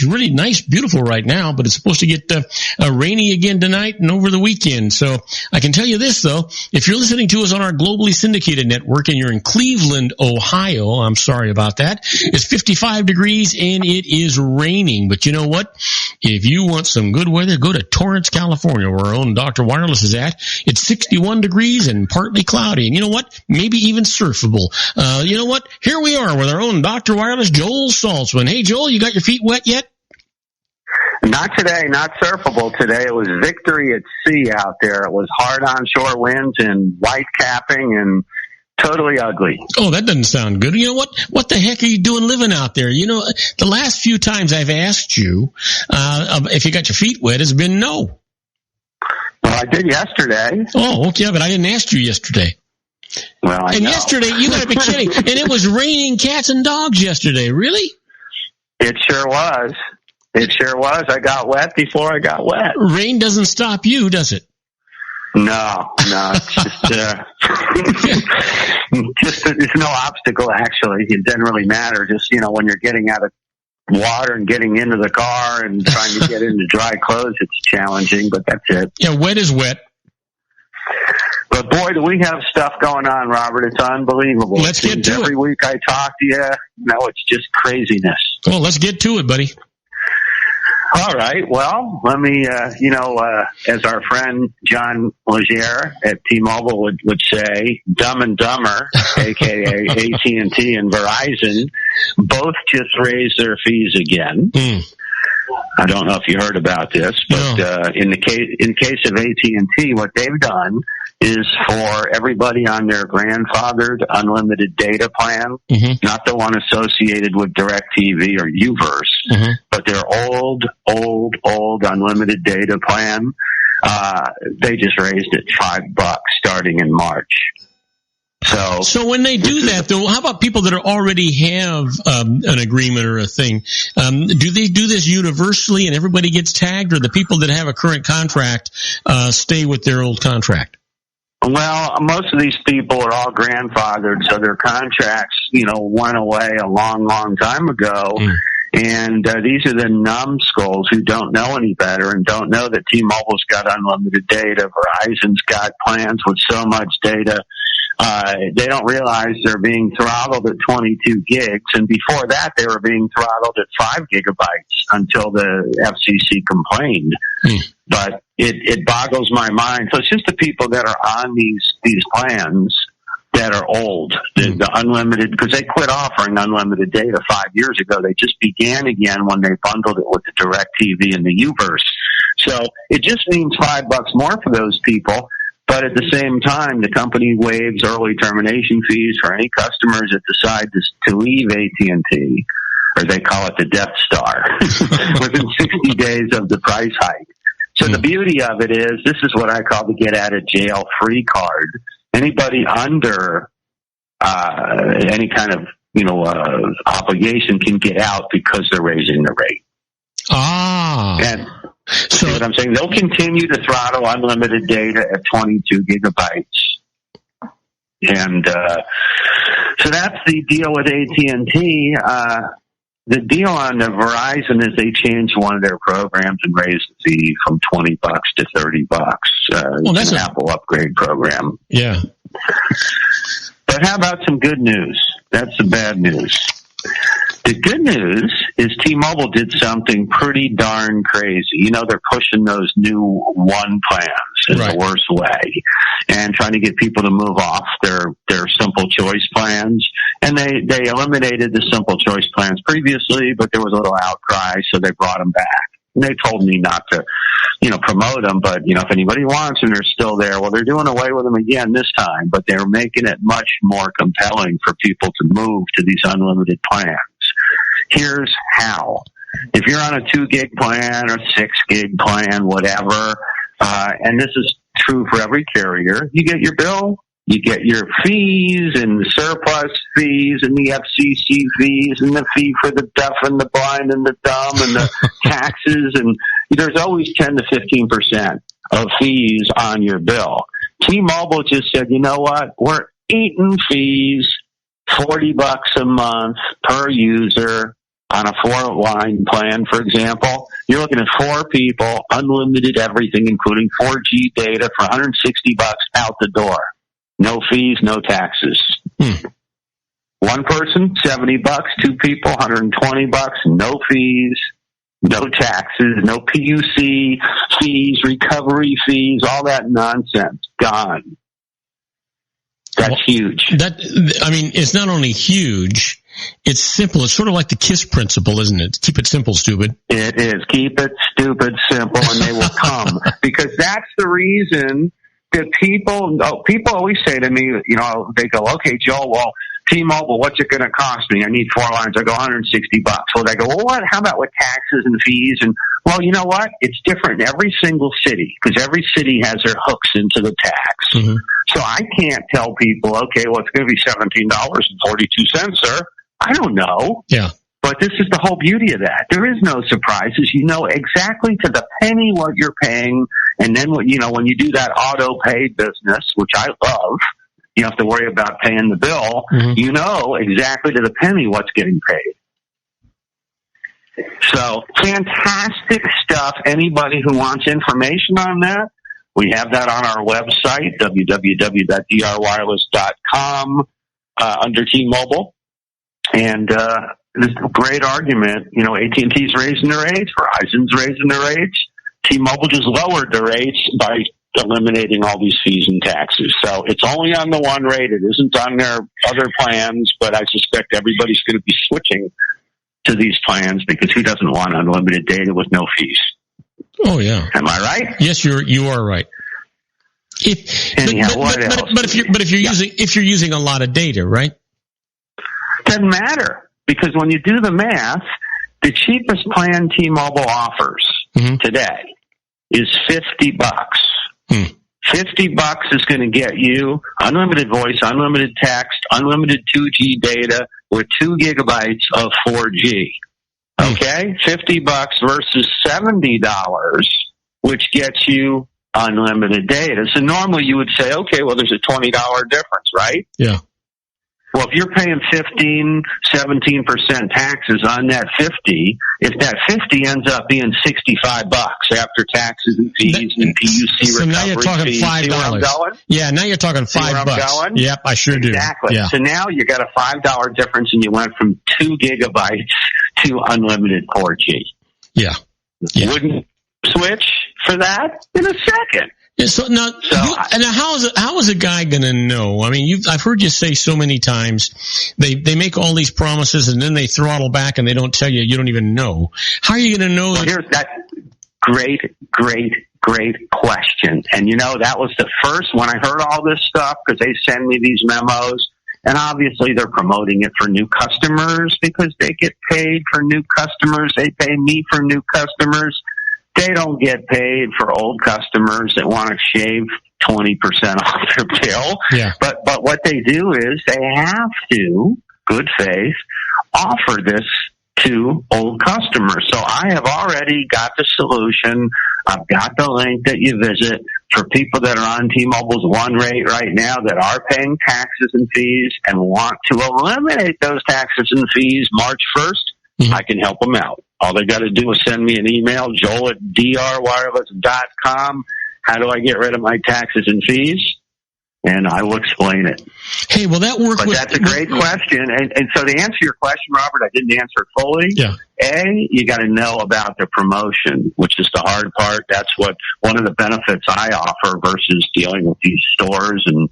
really nice, beautiful right now, but it's supposed to get rainy again tonight and over the weekend. So I can tell you this, though, if you're listening to us on our globally syndicated network and you're in Cleveland, Ohio, I'm sorry about that, it's 55 degrees and it is raining. But you know what? If you want some good weather, go to Torrance, California, where our own Dr. Wireless is at. It's 61 degrees and partly cloudy. And you know what? Maybe even surfable. You know what? Here we are with our own Dr. Wireless, Joel Saltzman. Hey, Joel, you got your feet wet yet? Not today, not surfable today. It was victory at sea out there. It was hard onshore winds and white capping and Totally ugly. Oh, that doesn't sound good. You know what? What the heck are you doing living out there? You know, the last few times I've asked you if you got your feet wet, it's been no. Well, I did yesterday. Oh, okay, but I didn't ask you yesterday. Well, I and know. Yesterday, you got to be kidding. And it was raining cats and dogs yesterday. Really? It sure was. It sure was. I got wet before I got wet. Rain doesn't stop you, does it? No, it's just it's no obstacle, actually. It doesn't really matter. Just, when you're getting out of water and getting into the car and trying to get into dry clothes, it's challenging, but that's it. Yeah, wet is wet. But boy, do we have stuff going on, Robert. It's unbelievable. Let's get to it. Every week I talk to you, it's just craziness. Well, let's get to it, buddy. All right. Well, let me, as our friend John Legere at T-Mobile would say, Dumb and Dumber, a.k.a. AT&T and Verizon, both just raised their fees again. I don't know if you heard about this, but in case of AT&T, what they've done is for everybody on their grandfathered unlimited data plan, not the one associated with DirecTV or Uverse, but their old unlimited data plan, they just raised it $5 starting in March. So when they do that, though, how about people that already have an agreement or a thing? Do they do this universally and everybody gets tagged, or the people that have a current contract stay with their old contract? Well, most of these people are all grandfathered, so their contracts, went away a long, long time ago. And these are the numbskulls who don't know any better and don't know that T-Mobile's got unlimited data. Verizon's got plans with so much data. They don't realize they're being throttled at 22 gigs. And before that, they were being throttled at 5 gigabytes until the FCC complained. But it boggles my mind. So it's just the people that are on these plans that are old, the unlimited, because they quit offering unlimited data 5 years ago. They just began again when they bundled it with the DirecTV and the Uverse. So it just means $5 more for those people. But at the same time, the company waives early termination fees for any customers that decide to leave AT&T, or they call it the Death Star, within 60 days of the price hike. So the beauty of it is, this is what I call the get-out-of-jail-free card. Anybody under any kind of obligation can get out because they're raising the rate. And see what I'm saying? They'll continue to throttle unlimited data at 22 gigabytes. And so that's the deal with AT&T. The deal on the Verizon is they changed one of their programs and raised the fee from $20 to $30. That's an Apple upgrade program. Yeah. But how about some good news? That's the bad news. The good news is T-Mobile did something pretty darn crazy. They're pushing those new one plans in the worst way and trying to get people to move off their simple choice plans. And they eliminated the simple choice plans previously, but there was a little outcry, so they brought them back. And they told me not to, promote them, but, if anybody wants them, they're still there. Well, they're doing away with them again this time, but they're making it much more compelling for people to move to these unlimited plans. Here's how. If you're on a 2 gig plan or 6 gig plan, whatever, and this is true for every carrier, you get your bill, you get your fees and the surplus fees and the FCC fees and the fee for the deaf and the blind and the dumb and the taxes, and there's always 10 to 15% of fees on your bill. T-Mobile just said, you know what, we're eating fees, $40 a month per user on a 4-line plan, for example. You're looking at 4 people, unlimited everything, including 4G data for $160 out the door. No fees, no taxes. One person, $70. 2 people, $120. No fees, no taxes, no PUC fees, recovery fees, all that nonsense. Gone. That's huge. It's not only huge, it's simple. It's sort of like the KISS principle, isn't it? Keep it simple, stupid. It is. Keep it stupid, simple, and they will come. Because that's the reason people always say to me, they go, okay, Joel, well, T-Mobile, what's it going to cost me? I need 4 lines. I go, $160. Well, they go, well, what? How about with taxes and fees? And, well, you know what? It's different in every single city because every city has their hooks into the tax. Mm-hmm. So I can't tell people, okay, well, it's going to be $17.42, sir. I don't know. Yeah. But this is the whole beauty of that. There is no surprises. You know exactly to the penny what you're paying. And then, when you do that auto-pay business, which I love, you don't have to worry about paying the bill. Mm-hmm. You know exactly to the penny what's getting paid. So, fantastic stuff. Anybody who wants information on that, we have that on our website, www.drwireless.com, under T-Mobile. And this is a great argument. AT&T's raising their rates, Verizon's raising their rates. T-Mobile just lowered the rates by eliminating all these fees and taxes. So it's only on the one rate. It isn't on their other plans, but I suspect everybody's going to be switching to these plans because who doesn't want unlimited data with no fees? Oh, yeah. Am I right? Yes, you are right. If you're using a lot of data, right? Doesn't matter because when you do the math, the cheapest plan T-Mobile offers today is $50. $50 is going to get you unlimited voice, unlimited text, unlimited 2G data with 2 gigabytes of 4G. Okay? $50 versus $70, which gets you unlimited data. So normally you would say, okay, well, there's a $20 difference, right? Yeah. Well, if you're paying 15, 17% taxes on that 50, if that 50 ends up being $65 after taxes and fees and PUC so now you're talking fees, $5. Yeah, now you're talking $5. Yep, I sure do. Exactly. Yeah. So now you got a $5 difference, and you went from 2 gigabytes to unlimited 4G. Yeah. Wouldn't switch for that in a second. Yeah, so now, how is a guy going to know? I mean, I've heard you say so many times they make all these promises and then they throttle back and they don't tell you. You don't even know. How are you going to know? Well, here's that great question. And that was the first when I heard all this stuff because they send me these memos, and obviously they're promoting it for new customers because they get paid for new customers. They pay me for new customers. They don't get paid for old customers that want to shave 20% off their bill. Yeah. But what they do is they have to, good faith, offer this to old customers. So I have already got the solution. I've got the link that you visit for people that are on T-Mobile's one rate right now that are paying taxes and fees and want to eliminate those taxes and fees March 1st. I can help them out. All they got to do is send me an email, joel@drwireless.com. How do I get rid of my taxes and fees? And I will explain it. Hey, will that work? But that's a great question. And so to answer your question, Robert, I didn't answer it fully. Yeah. You got to know about the promotion, which is the hard part. That's one of the benefits I offer versus dealing with these stores and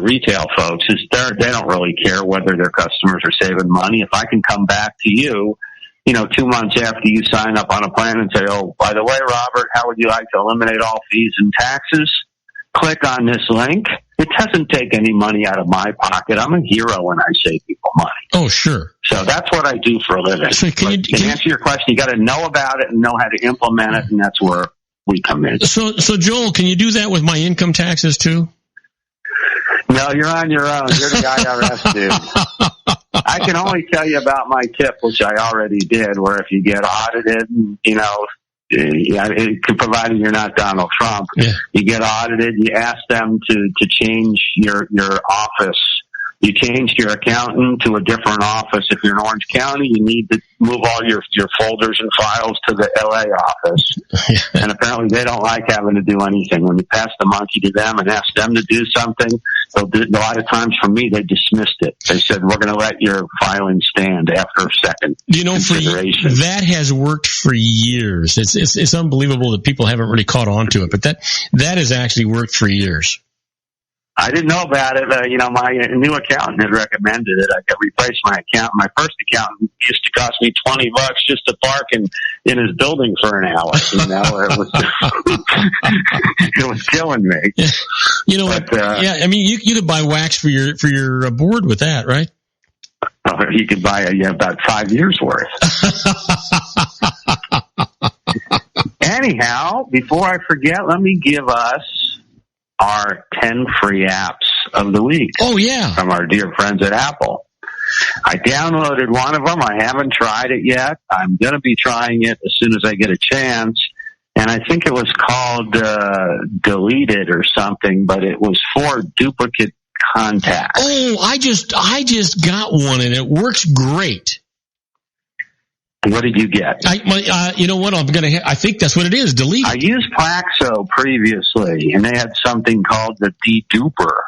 retail folks is they don't really care whether their customers are saving money. If I can come back to you, 2 months after you sign up on a plan and say, oh, by the way, Robert, how would you like to eliminate all fees and taxes? Click on this link. It doesn't take any money out of my pocket. I'm a hero when I save people money. Oh, sure. So that's what I do for a living. So to answer your question, you got to know about it and know how to implement it, and that's where we come in. So Joel, can you do that with my income taxes too? No, you're on your own. You're the IRS dude. I can only tell you about my tip, which I already did, where if you get audited, provided you're not Donald Trump, you get audited, you ask them to change your office. You changed your accountant to a different office. If you're in Orange County, you need to move all your folders and files to the LA office. And apparently they don't like having to do anything. When you pass the monkey to them and ask them to do something, a lot of times for me, they dismissed it. They said, we're going to let your filing stand after a second consideration. That has worked for years. It's unbelievable that people haven't really caught on to it, but that has actually worked for years. I didn't know about it. My new accountant had recommended it. I got replaced my account. My first accountant used to cost me $20 just to park in his building for an hour. It was it was killing me. Yeah. You know what? Yeah, I mean, you could buy wax for your board with that, right? You could buy about 5 years worth. Anyhow, before I forget, let me give us our 10 free apps of the week. Oh, yeah. From our dear friends at Apple. I downloaded one of them. I haven't tried it yet. I'm going to be trying it as soon as I get a chance. And I think it was called Delete It or something, but it was for duplicate contacts. Oh, I just got one, and it works great. What did you get? You know what? I think that's what it is. Delete. I used Plaxo previously, and they had something called the Deduper.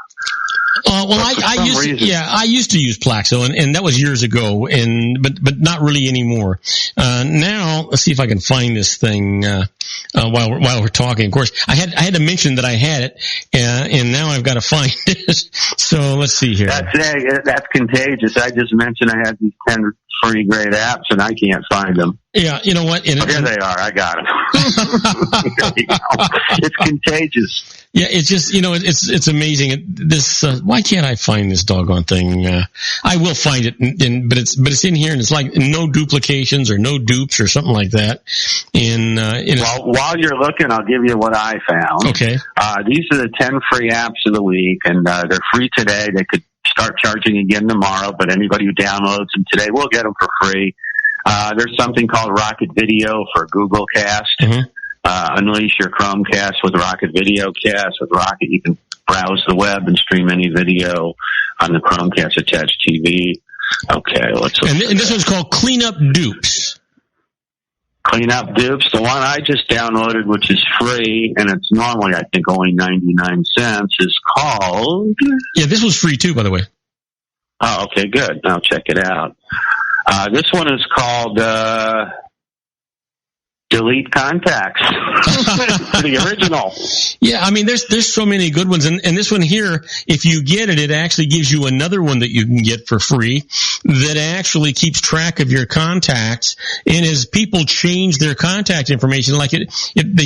I used to use Plaxo, and that was years ago, but not really anymore. Now, let's see if I can find this thing while we're talking. Of course, I had to mention that I had it, and now I've got to find it. So let's see here. That's contagious. I just mentioned I had these 10 free great apps, and I can't find them. Yeah, you know what? Here they are. I got them. It's contagious. Yeah, it's just, it's amazing. Why can't I find this doggone thing? I will find it, but it's in here, and it's like no duplications or no dupes or something like that. While you're looking, I'll give you what I found. Okay. These are the 10 free apps of the week, and they're free today. They could start charging again tomorrow, but anybody who downloads them today will get them for free. There's something called Rocket Video for Google Cast. Mm-hmm. Unleash your Chromecast with Rocket Video Cast. With Rocket, you can browse the web and stream any video on the Chromecast attached TV. Okay, let's look. And this one's called Clean Up Dupes. Clean Up Dupes. The one I just downloaded, which is free, and it's normally, I think, only 99 cents, is called... Yeah, this was free, too, by the way. Oh, okay, good. I'll check it out. This one is called Delete Contacts. Pretty original. Yeah, I mean, there's so many good ones. And this one here, if you get it, it actually gives you another one that you can get for free that actually keeps track of your contacts. And as people change their contact information, like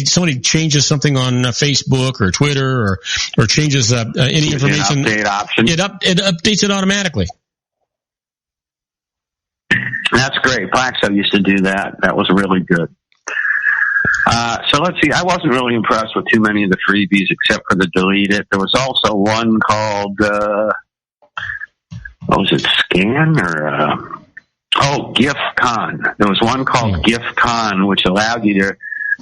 somebody changes something on Facebook or Twitter or changes any information, update option. It updates it automatically. That's great. Plaxo used to do that. That was really good. So let's see. I wasn't really impressed with too many of the freebies except for the Delete It. There was also one called, what was it, Scan or, GIFCon. There was one called GIFCon, which allowed you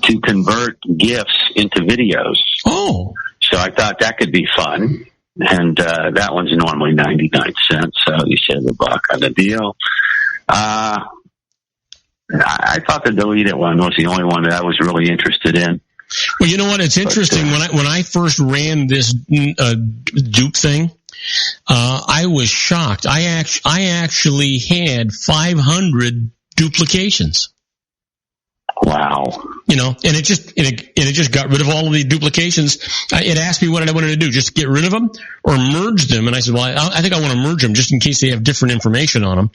to convert GIFs into videos. Oh. So I thought that could be fun. And that one's normally 99 cents, so you save $1 on the deal. I thought the Delete It one was the only one that I was really interested in. Well, you know what? It's interesting. When I first ran this dupe thing, I was shocked. I actually had 500 duplications. Wow. And it just got rid of all of the duplications. It asked me what I wanted to do, just get rid of them or merge them. And I said, well, I think I want to merge them just in case they have different information on them.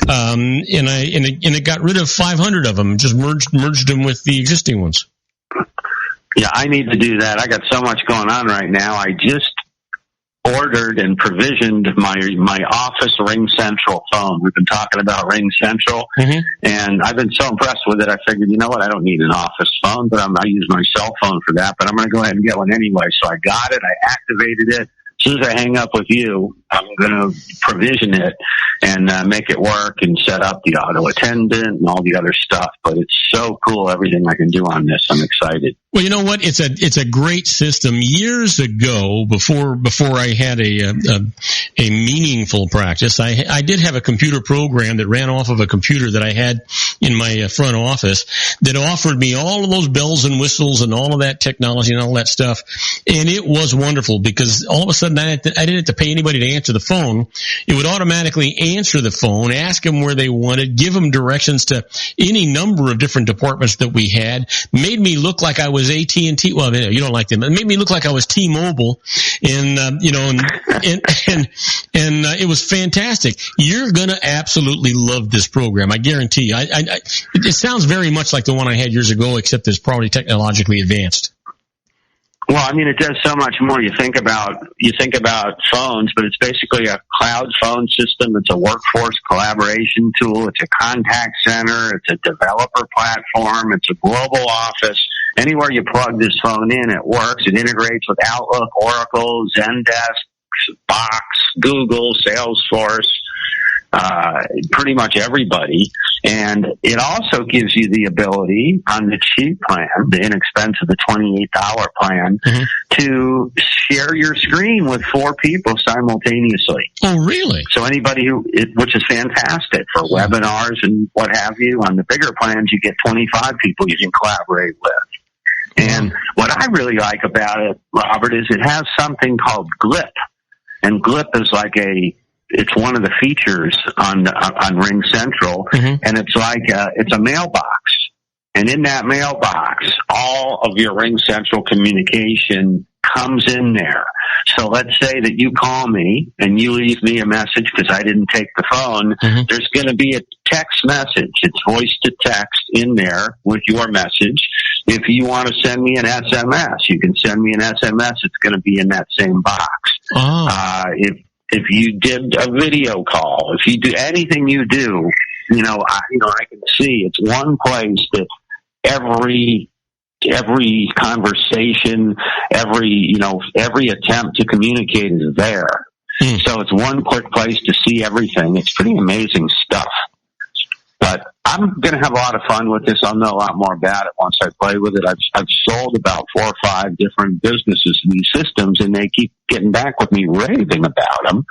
And it got rid of 500 of them, just merged them with the existing ones. Yeah, I need to do that. I got so much going on right now. I just ordered and provisioned my office Ring Central phone. We've been talking about Ring Central, and I've been so impressed with it. I figured, you know what, I don't need an office phone, but I use my cell phone for that. But I'm going to go ahead and get one anyway. So I got it. I activated it. As soon as I hang up with you, I'm going to provision it and make it work and set up the auto attendant and all the other stuff. But it's so cool, everything I can do on this. I'm excited. Well, you know what? It's a great system. Years ago, before I had a meaningful practice, I did have a computer program that ran off of a computer that I had in my front office that offered me all of those bells and whistles and all of that technology and all that stuff. And it was wonderful because all of a sudden I didn't have to pay anybody to answer the phone, it would automatically answer the phone, ask them where they wanted, give them directions to any number of different departments that we had, made me look like I was AT&T. Well, you don't like them. It made me look like I was T-Mobile, and it was fantastic. You're gonna absolutely love this program, I guarantee you. It sounds very much like the one I had years ago, except it's probably technologically advanced. Well, I mean, it does so much more. You think about phones, but it's basically a cloud phone system. It's a workforce collaboration tool. It's a contact center. It's a developer platform. It's a global office. Anywhere you plug this phone in, it works. It integrates with Outlook, Oracle, Zendesk, Box, Google, Salesforce, pretty much everybody. And it also gives you the ability on the cheap plan, the inexpensive, the $28 plan, to share your screen with 4 people simultaneously. Oh, really? So anybody which is fantastic for webinars and what have you. On the bigger plans, you get 25 people you can collaborate with. And what I really like about it, Robert, is it has something called GLIP. And GLIP is like it's one of the features on Ring Central, and it's like it's a mailbox. And in that mailbox, all of your Ring Central communication comes in there. So let's say that you call me and you leave me a message because I didn't take the phone. There's going to be a text message. It's voice to text in there with your message. If you want to send me an SMS, you can send me an SMS. It's going to be in that same box. If you did a video call, if you do anything you do, I can see it's one place that every conversation, every attempt to communicate is there. So it's one quick place to see everything. It's pretty amazing stuff. But I'm going to have a lot of fun with this. I'll know a lot more about it once I play with it. I've sold about 4 or 5 different businesses these systems, and they keep getting back with me raving about them.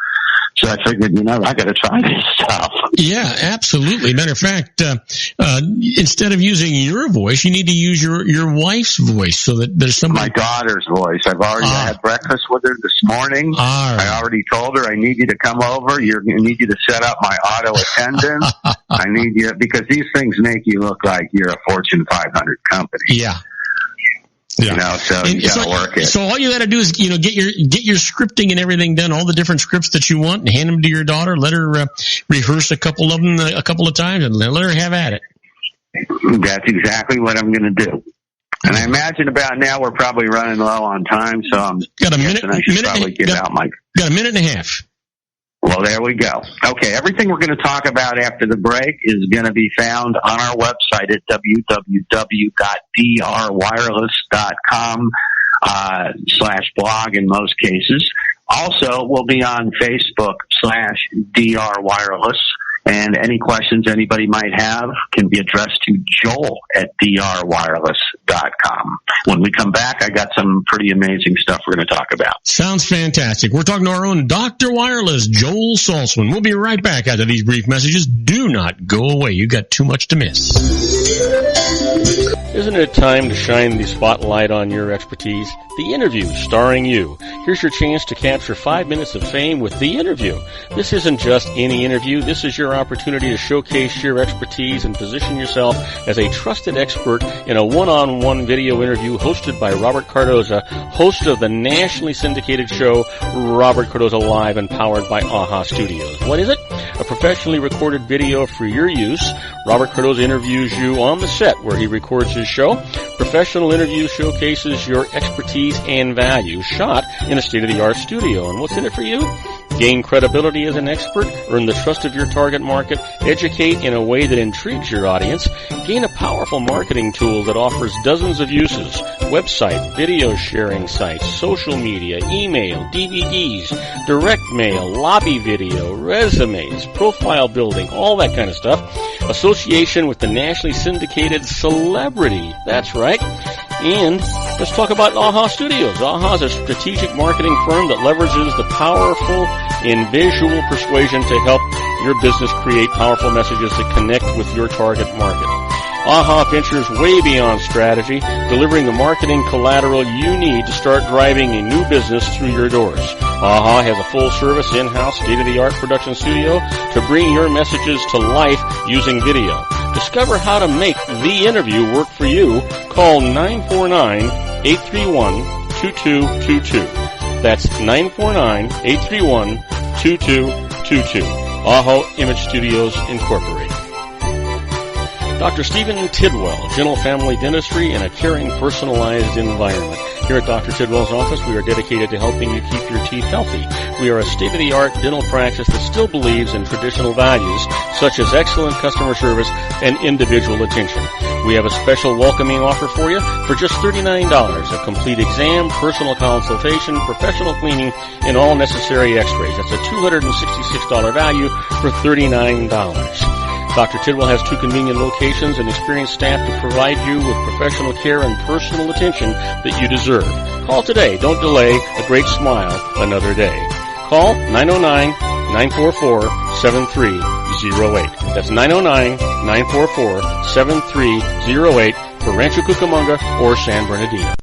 So I figured, I got to try this stuff. Yeah, absolutely. Matter of fact, instead of using your voice, you need to use your wife's voice so that there's somebody. My daughter's voice. I've already had breakfast with her this morning. I already told her I need you to come over. I need you to set up my auto attendant. I need you, because these things make you look like you're a Fortune 500 company. Yeah. So you gotta work it. So all you gotta do is, get your scripting and everything done, all the different scripts that you want, and hand them to your daughter. Let her rehearse a couple of them a couple of times, and let her have at it. That's exactly what I'm going to do. And I imagine about now we're probably running low on time, so I'm got a minute. I should probably get out my. Got a minute and a half. Well, there we go. Okay, everything we're going to talk about after the break is going to be found on our website at www.drwireless.com /blog in most cases. Also, we'll be on Facebook /drwireless. And any questions anybody might have can be addressed to Joel at drwireless.com. When we come back, I got some pretty amazing stuff we're going to talk about. Sounds fantastic. We're talking to our own Dr. Wireless, Joel Saltzman. We'll be right back after these brief messages. Do not go away. You got too much to miss. Isn't it time to shine the spotlight on your expertise? The Interview, starring you. Here's your chance to capture 5 minutes of fame with The Interview. This isn't just any interview. This is your opportunity to showcase your expertise and position yourself as a trusted expert in a one-on-one video interview hosted by Robert Cardoza, host of the nationally syndicated show Robert Cardoza Live and powered by AHA Studios. What is it? A professionally recorded video for your use. Robert Cardoza interviews you on the set where he records his show. Professional interview showcases your expertise and value, shot in a state-of-the-art studio. And what's in it for you? Gain credibility as an expert, earn the trust of your target market, educate in a way that intrigues your audience, gain a powerful marketing tool that offers dozens of uses, website, video sharing sites, social media, email, DVDs, direct mail, lobby video, resumes, profile building, all that kind of stuff. Association with the nationally syndicated celebrity. That's right. And let's talk about AHA Studios. AHA is a strategic marketing firm that leverages the powerful and visual persuasion to help your business create powerful messages that connect with your target market. AHA ventures way beyond strategy, delivering the marketing collateral you need to start driving a new business through your doors. AHA has a full-service, in-house, state-of-the-art production studio to bring your messages to life using video. Discover how to make the interview work for you. Call 949-831-2222. That's 949-831-2222. AHA Image Studios, Incorporated. Dr. Stephen Tidwell, Gentle Family Dentistry in a caring, personalized environment. Here at Dr. Tidwell's office, we are dedicated to helping you keep your teeth healthy. We are a state-of-the-art dental practice that still believes in traditional values, such as excellent customer service and individual attention. We have a special welcoming offer for you for just $39, a complete exam, personal consultation, professional cleaning, and all necessary x-rays. That's a $266 value for $39. Dr. Tidwell has 2 convenient locations and experienced staff to provide you with professional care and personal attention that you deserve. Call today. Don't delay. A great smile another day. Call 909-944-7308. That's 909-944-7308 for Rancho Cucamonga or San Bernardino.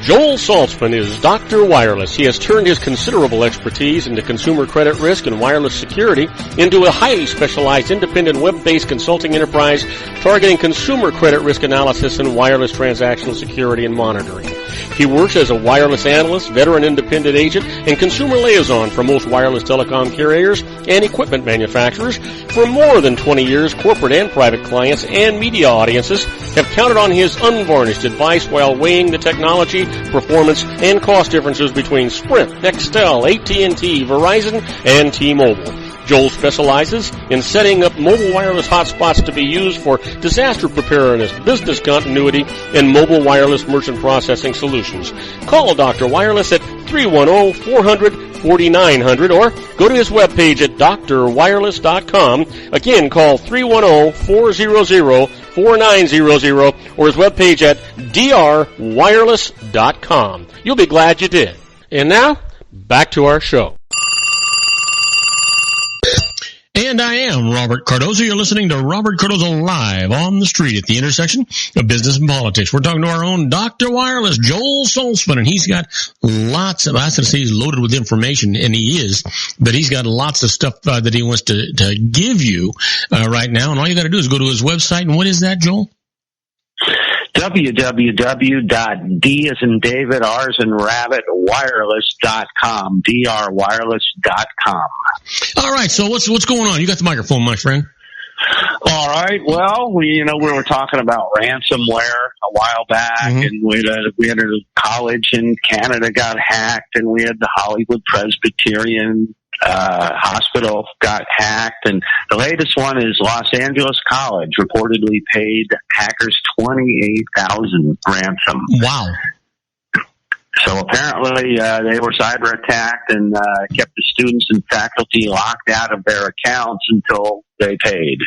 Joel Saltzman is Dr. Wireless. He has turned his considerable expertise into consumer credit risk and wireless security into a highly specialized independent web-based consulting enterprise targeting consumer credit risk analysis and wireless transactional security and monitoring. He works as a wireless analyst, veteran independent agent, and consumer liaison for most wireless telecom carriers and equipment manufacturers. For more than 20 years, corporate and private clients and media audiences have counted on his unvarnished advice while weighing the technology, performance, and cost differences between Sprint, Nextel, AT&T, Verizon, and T-Mobile. Joel specializes in setting up mobile wireless hotspots to be used for disaster preparedness, business continuity, and mobile wireless merchant processing solutions. Call Dr. Wireless at 310-400-4900 or go to his webpage at drwireless.com. Again, call 310-400-4900 or his webpage at drwireless.com. You'll be glad you did. And now, back to our show. And I am Robert Cardoza. You're listening to Robert Cardoza Live on the street at the intersection of business and politics. We're talking to our own Dr. Wireless, Joel Saltzman, and he's got lots of, I was going to say he's loaded with information, and he is, but he's got lots of stuff that he wants to give you right now, and all you got to do is go to his website, and what is that, Joel? www.D as in David, R as in Rabbit, wireless.com, drwireless.com. All right, so what's going on? You got the microphone, my friend. All right. Well, we were talking about ransomware a while back, and we had a college in Canada got hacked, and we had the Hollywood Presbyterian hospital got hacked, and the latest one is Los Angeles College reportedly paid hackers $28,000 ransom. Wow. So apparently they were cyber attacked and kept the students and faculty locked out of their accounts until they paid.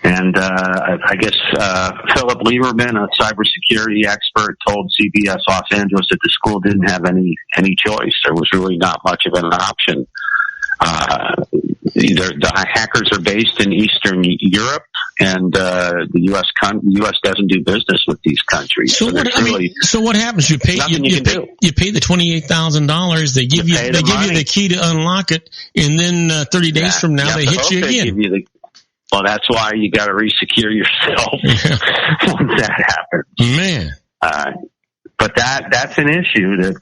And I guess Philip Lieberman, a cybersecurity expert, told CBS Los Angeles that the school didn't have any choice. There was really not much of an option. The hackers are based in Eastern Europe, and the U.S. doesn't do business with these countries. So what happens? You pay the $28,000. They give you the key to unlock it, and then 30 days from now they hit you again. Well, that's why you got to resecure yourself once that happens. Man. But that's an issue that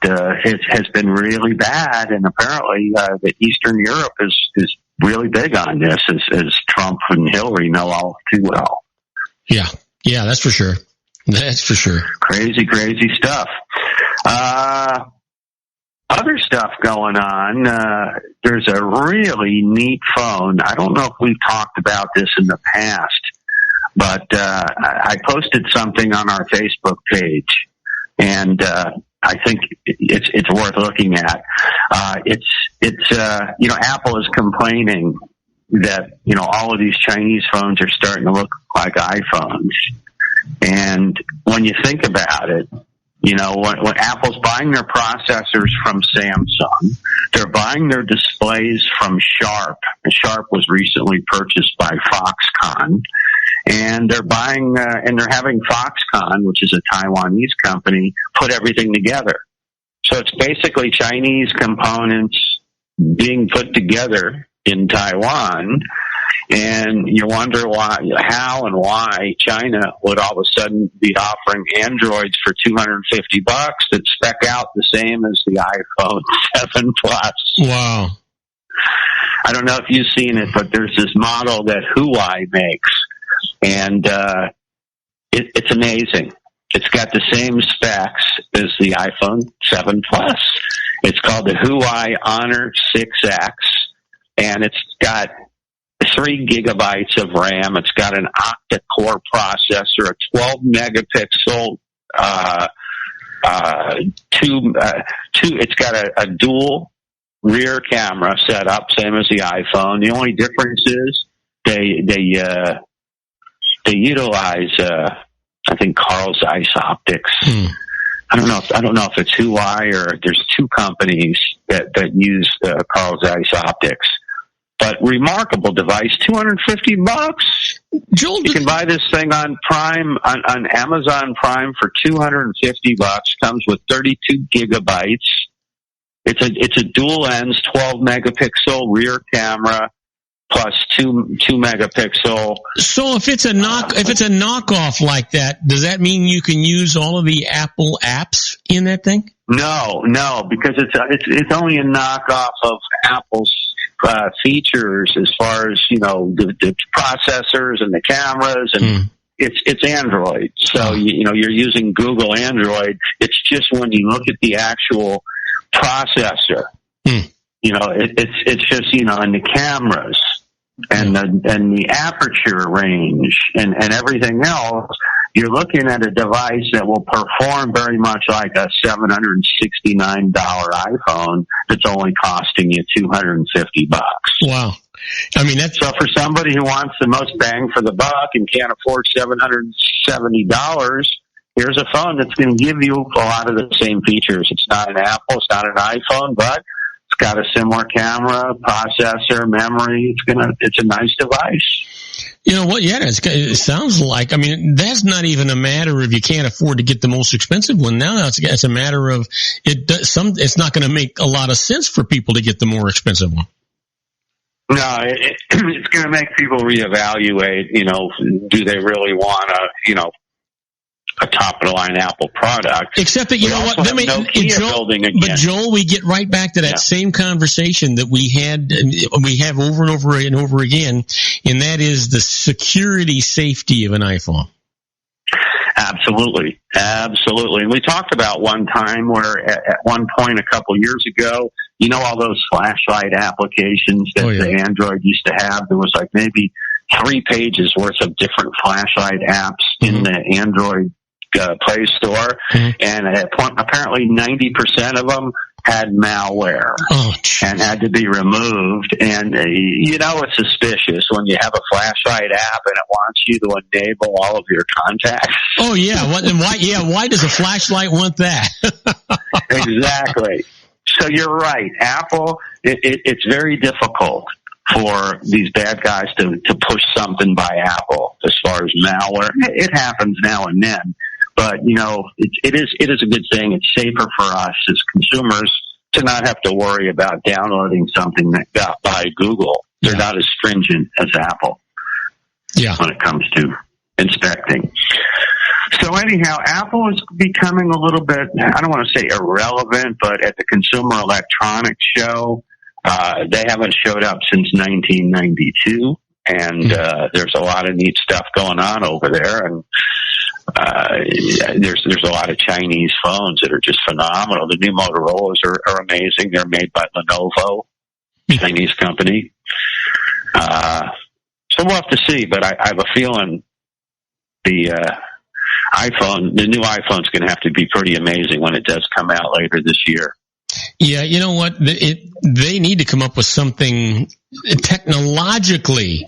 has been really bad, and apparently that Eastern Europe is really big on this, as Trump and Hillary know all too well. Yeah, that's for sure. That's for sure. Crazy stuff. Other stuff going on. There's a really neat phone. I don't know if we've talked about this in the past, but I posted something on our Facebook page, and I think it's worth looking at. Apple is complaining that all of these Chinese phones are starting to look like iPhones, and when you think about it, You know, when Apple's buying their processors from Samsung, they're buying their displays from Sharp. And Sharp was recently purchased by Foxconn. And they're buying, and they're having Foxconn, which is a Taiwanese company, put everything together. So it's basically Chinese components being put together in Taiwan. And you wonder how and why China would all of a sudden be offering Androids for $250 that spec out the same as the iPhone 7 Plus. Wow. I don't know if you've seen it, but there's this model that Huawei makes, and it's amazing. It's got the same specs as the iPhone 7 Plus. It's called the Huawei Honor 6X, and it's got 3 gigabytes of RAM. It's got an octa-core processor, a 12 megapixel, it's got a dual rear camera set up, same as the iPhone. The only difference is they utilize, I think, Carl Zeiss optics. I don't know if it's Huawei or there's 2 companies that use Carl Zeiss optics. But remarkable device, $250. Joel, you can buy this thing on Prime, on Amazon Prime for $250. Comes with 32 gigabytes. It's a dual lens, 12 megapixel rear camera, plus 2 megapixel. So if it's a knockoff like that, does that mean you can use all of the Apple apps in that thing? No, because it's only a knockoff of Apple's features as far as, you know, the processors and the cameras, and it's Android. So, you're using Google Android. It's just when you look at the actual processor, it's just, and the cameras and the aperture range and everything else, you're looking at a device that will perform very much like a $769 iPhone that's only costing you $250. Wow. I mean, so for somebody who wants the most bang for the buck and can't afford $770, here's a phone that's going to give you a lot of the same features. It's not an Apple, it's not an iPhone, but it's got a similar camera, processor, memory. It's a nice device. You know what? Yeah, it sounds like, I mean, that's not even a matter of you can't afford to get the most expensive one. Now it's a matter of it's not going to make a lot of sense for people to get the more expensive one. No, it's going to make people reevaluate, do they really want a top-of-the-line Apple product? Except that, Joel, we get right back to that same conversation that we have over and over and over again, and that is the security safety of an iPhone. Absolutely. And we talked about one time where at one point a couple years ago, all those flashlight applications that the Android used to have, there was like maybe 3 pages worth of different flashlight apps in the Android Play Store, and apparently 90% of them had malware and had to be removed. And it's suspicious when you have a flashlight app and it wants you to enable all of your contacts. Oh yeah, why does a flashlight want that? Exactly. So you're right, Apple. It's very difficult for these bad guys to push something by Apple as far as malware. It happens now and then. But, it is a good thing. It's safer for us as consumers to not have to worry about downloading something that got by Google. They're not as stringent as Apple when it comes to inspecting. So anyhow, Apple is becoming a little bit, I don't want to say irrelevant, but at the Consumer Electronics Show, they haven't showed up since 1992. And there's a lot of neat stuff going on over there. And there's a lot of Chinese phones that are just phenomenal. The new Motorola's are amazing. They're made by Lenovo, Chinese company. So we'll have to see, but I have a feeling the new iPhone's going to have to be pretty amazing when it does come out later this year. Yeah, you know what? They need to come up with something technologically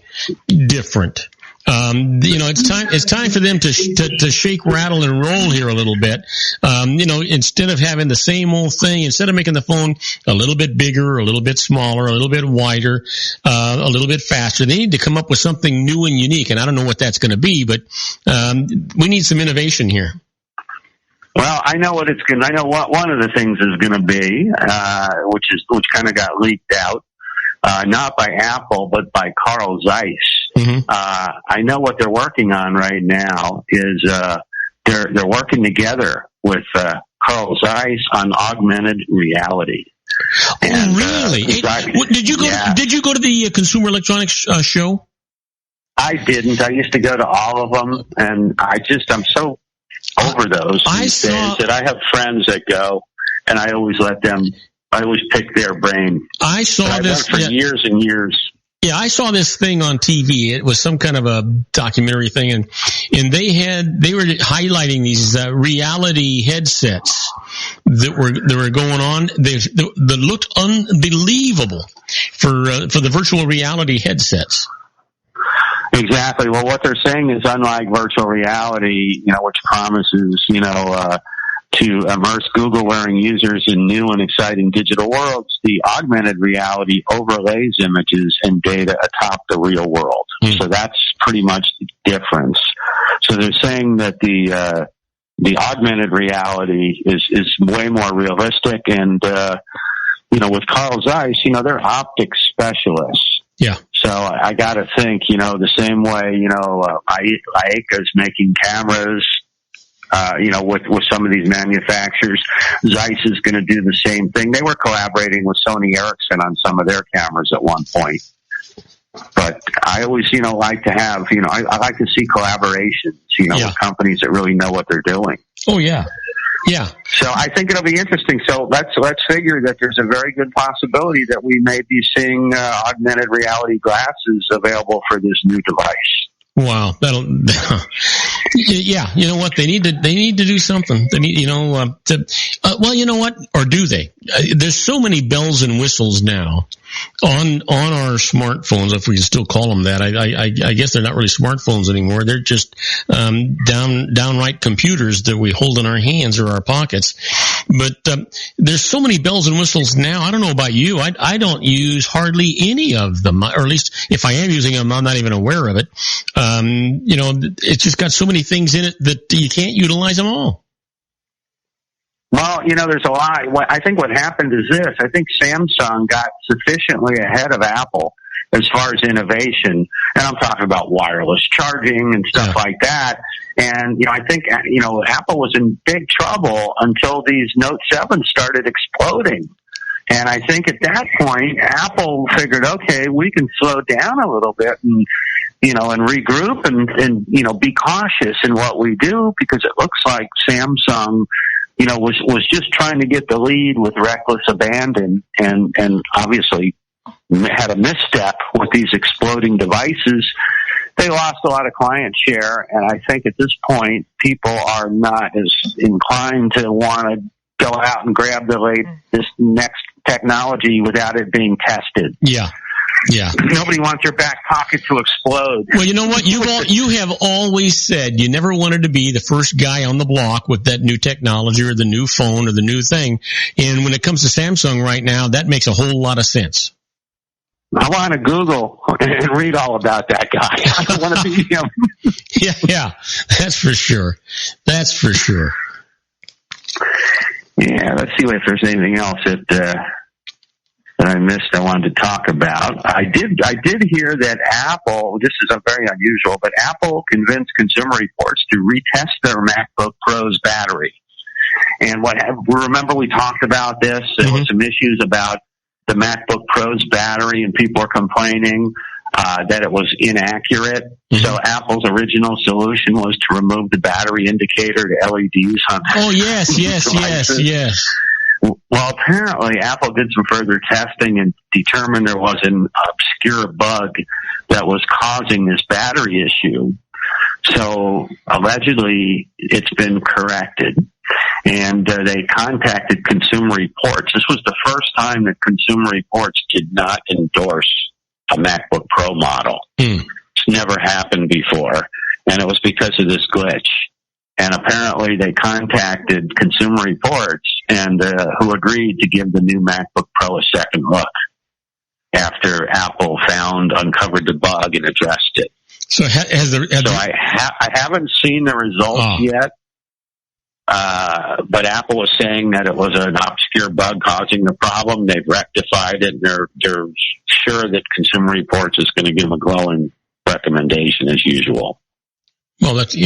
different. It's time for them to shake, rattle, and roll here a little bit. Instead of having the same old thing, instead of making the phone a little bit bigger, a little bit smaller, a little bit wider, a little bit faster, they need to come up with something new and unique. And I don't know what that's going to be, but we need some innovation here. Well, I know what I know what one of the things is going to be, which kind of got leaked out, not by Apple but by Carl Zeiss. Mm-hmm. I know what they're working on right now is they're working together with Carl Zeiss on augmented reality. And, really? Did you go to the Consumer Electronics show? I didn't. I used to go to all of them, and I'm so over those days that I have friends that go, and I always pick their brain. I've this for years and years. Yeah, I saw this thing on TV. It was some kind of a documentary thing, and they were highlighting these reality headsets that were going on. They looked unbelievable for the virtual reality headsets. Exactly. Well, what they're saying is, unlike virtual reality, which promises, to immerse Google-wearing users in new and exciting digital worlds, the augmented reality overlays images and data atop the real world. Mm. So that's pretty much the difference. So they're saying that the augmented reality is way more realistic, and with Carl Zeiss, they're optics specialists. Yeah. So I got to think, the same way, Leica's making cameras, with some of these manufacturers. Zeiss is going to do the same thing. They were collaborating with Sony Ericsson on some of their cameras at one point. But I always, like to have, I like to see collaborations, with companies that really know what they're doing. Oh, yeah. Yeah. So I think it'll be interesting. So let's figure that there's a very good possibility that we may be seeing augmented reality glasses available for this new device. Wow, yeah. You know what? They need to do something. They need, well, you know what? Or do they? There's so many bells and whistles now on our smartphones, if we can still call them that. I guess they're not really smartphones anymore. They're just downright computers that we hold in our hands or our pockets. But there's so many bells and whistles now. I don't know about you. I don't use hardly any of them, or at least if I am using them, I'm not even aware of it. It's just got so many things in it that you can't utilize them all. Well, there's a lot. I think what happened is this. I think Samsung got sufficiently ahead of Apple as far as innovation. And I'm talking about wireless charging and stuff like that. And, I think, Apple was in big trouble until these Note 7 started exploding. And I think at that point, Apple figured, okay, we can slow down a little bit and regroup and be cautious in what we do, because it looks like Samsung, was just trying to get the lead with reckless abandon and obviously had a misstep with these exploding devices. They lost a lot of client share, and I think at this point, people are not as inclined to want to go out and grab this next technology without it being tested. Yeah. Yeah. Nobody wants your back pocket to explode. Well, you know what? You have always said you never wanted to be the first guy on the block with that new technology or the new phone or the new thing. And when it comes to Samsung right now, that makes a whole lot of sense. I want to Google and read all about that guy. I don't want to be him. Yeah. That's for sure. Yeah, let's see if there's anything else that I missed I wanted to talk about. I did hear that Apple, this is very unusual, but Apple convinced Consumer Reports to retest their MacBook Pro's battery. And remember we talked about this? There were some issues about the MacBook Pro's battery, and people were complaining that it was inaccurate. Mm-hmm. So Apple's original solution was to remove the battery indicator to LEDs on. Oh, yes. Well, apparently Apple did some further testing and determined there was an obscure bug that was causing this battery issue. So allegedly it's been corrected. And they contacted Consumer Reports. This was the first time that Consumer Reports did not endorse a MacBook Pro model. It's never happened before, and it was because of this glitch. And apparently they contacted Consumer Reports and who agreed to give the new MacBook Pro a second look after Apple uncovered the bug and addressed it. So I haven't seen the results yet, but Apple was saying that it was an obscure bug causing the problem. They've rectified it, and they're sure that Consumer Reports is going to give them a glowing recommendation as usual. Well, that's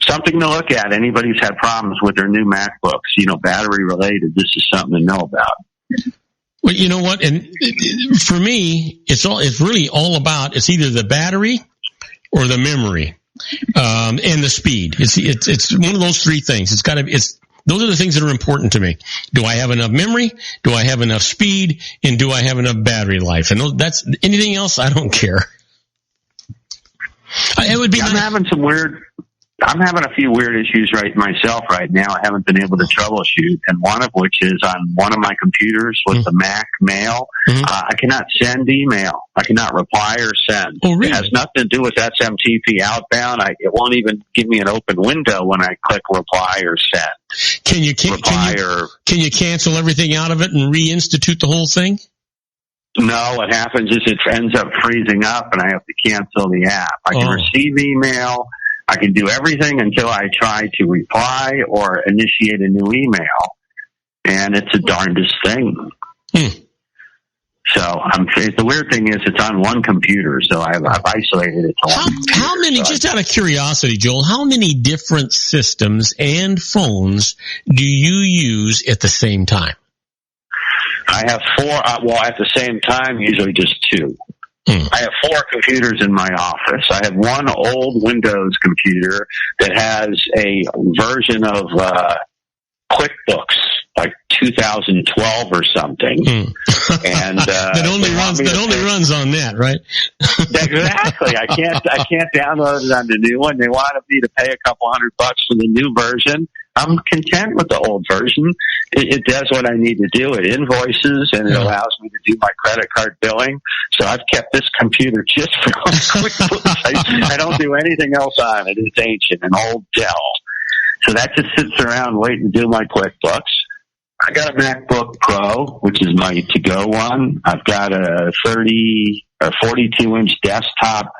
something to look at. Anybody who's had problems with their new MacBooks, battery related, this is something to know about. Well, you know what? And for me, it's really all about, it's either the battery or the memory, and the speed. It's one of those three things. Those are the things that are important to me. Do I have enough memory? Do I have enough speed? And do I have enough battery life? And that's anything else, I don't care. It would be. I'm having a few weird issues myself right now. I haven't been able to troubleshoot, and one of which is on one of my computers with the Mac Mail. I cannot send email. I cannot reply or send. Oh, really? It has nothing to do with SMTP outbound. It won't even give me an open window when I click reply or send. Can you cancel everything out of it and reinstitute the whole thing? No, what happens is it ends up freezing up, and I have to cancel the app. I can receive email. I can do everything until I try to reply or initiate a new email, and it's the darndest thing. So the weird thing is it's on one computer, so I've isolated it to one computer. How many, just out of curiosity, Joel, how many different systems and phones do you use at the same time? I have 4, at the same time, usually just 2. I have 4 computers in my office. I have one old Windows computer that has a version of QuickBooks, like 2012 or something. And that only runs on that, right? Exactly. I can't download it on the new one. They wanted me to pay a couple $100 for the new version. I'm content with the old version. It does what I need to do. It invoices, and it allows me to do my credit card billing. So I've kept this computer just for QuickBooks. I don't do anything else on it. It's ancient, an old Dell. So that just sits around waiting to do my QuickBooks. I got a MacBook Pro, which is my to-go one. I've got a 42-inch desktop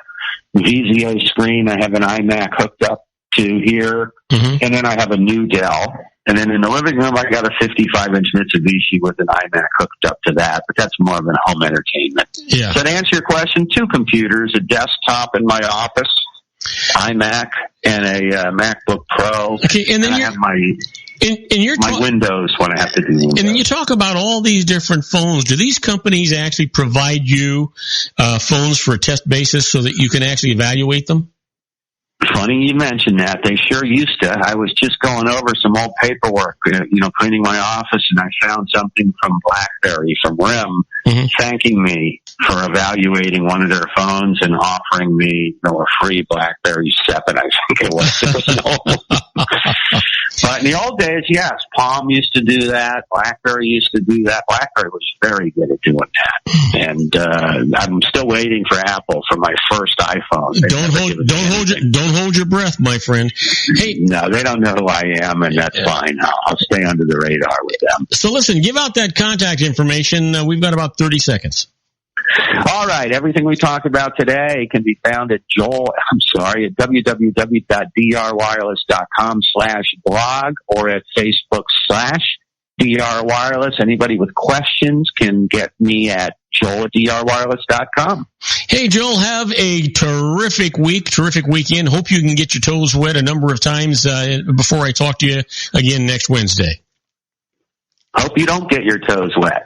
VZO screen. I have an iMac hooked up to here, and then I have a new Dell. And then in the living room, I got a 55-inch Mitsubishi with an iMac hooked up to that, but that's more of an home entertainment. Yeah. So to answer your question, 2 computers, a desktop in my office, iMac, and a MacBook Pro. Okay, and then I have my Windows when I have to do Windows. And then you talk about all these different phones. Do these companies actually provide you phones for a test basis so that you can actually evaluate them? Funny you mentioned that. They sure used to. I was just going over some old paperwork, cleaning my office, and I found something from BlackBerry, from RIM, thanking me for evaluating one of their phones and offering me a free BlackBerry 7, I think it was. But in the old days, yes, Palm used to do that. BlackBerry used to do that. BlackBerry was very good at doing that. And I'm still waiting for Apple for my first iPhone. Don't hold your breath, my friend. Hey, no, they don't know who I am, and that's fine. I'll stay under the radar with them. So listen, give out that contact information. We've got about 30 seconds. All right. Everything we talked about today can be found at www.drwireless.com/blog or at Facebook/drwireless. Anybody with questions can get me at joel@drwireless.com. Hey, Joel, have a terrific week, terrific weekend. Hope you can get your toes wet a number of times before I talk to you again next Wednesday. Hope you don't get your toes wet.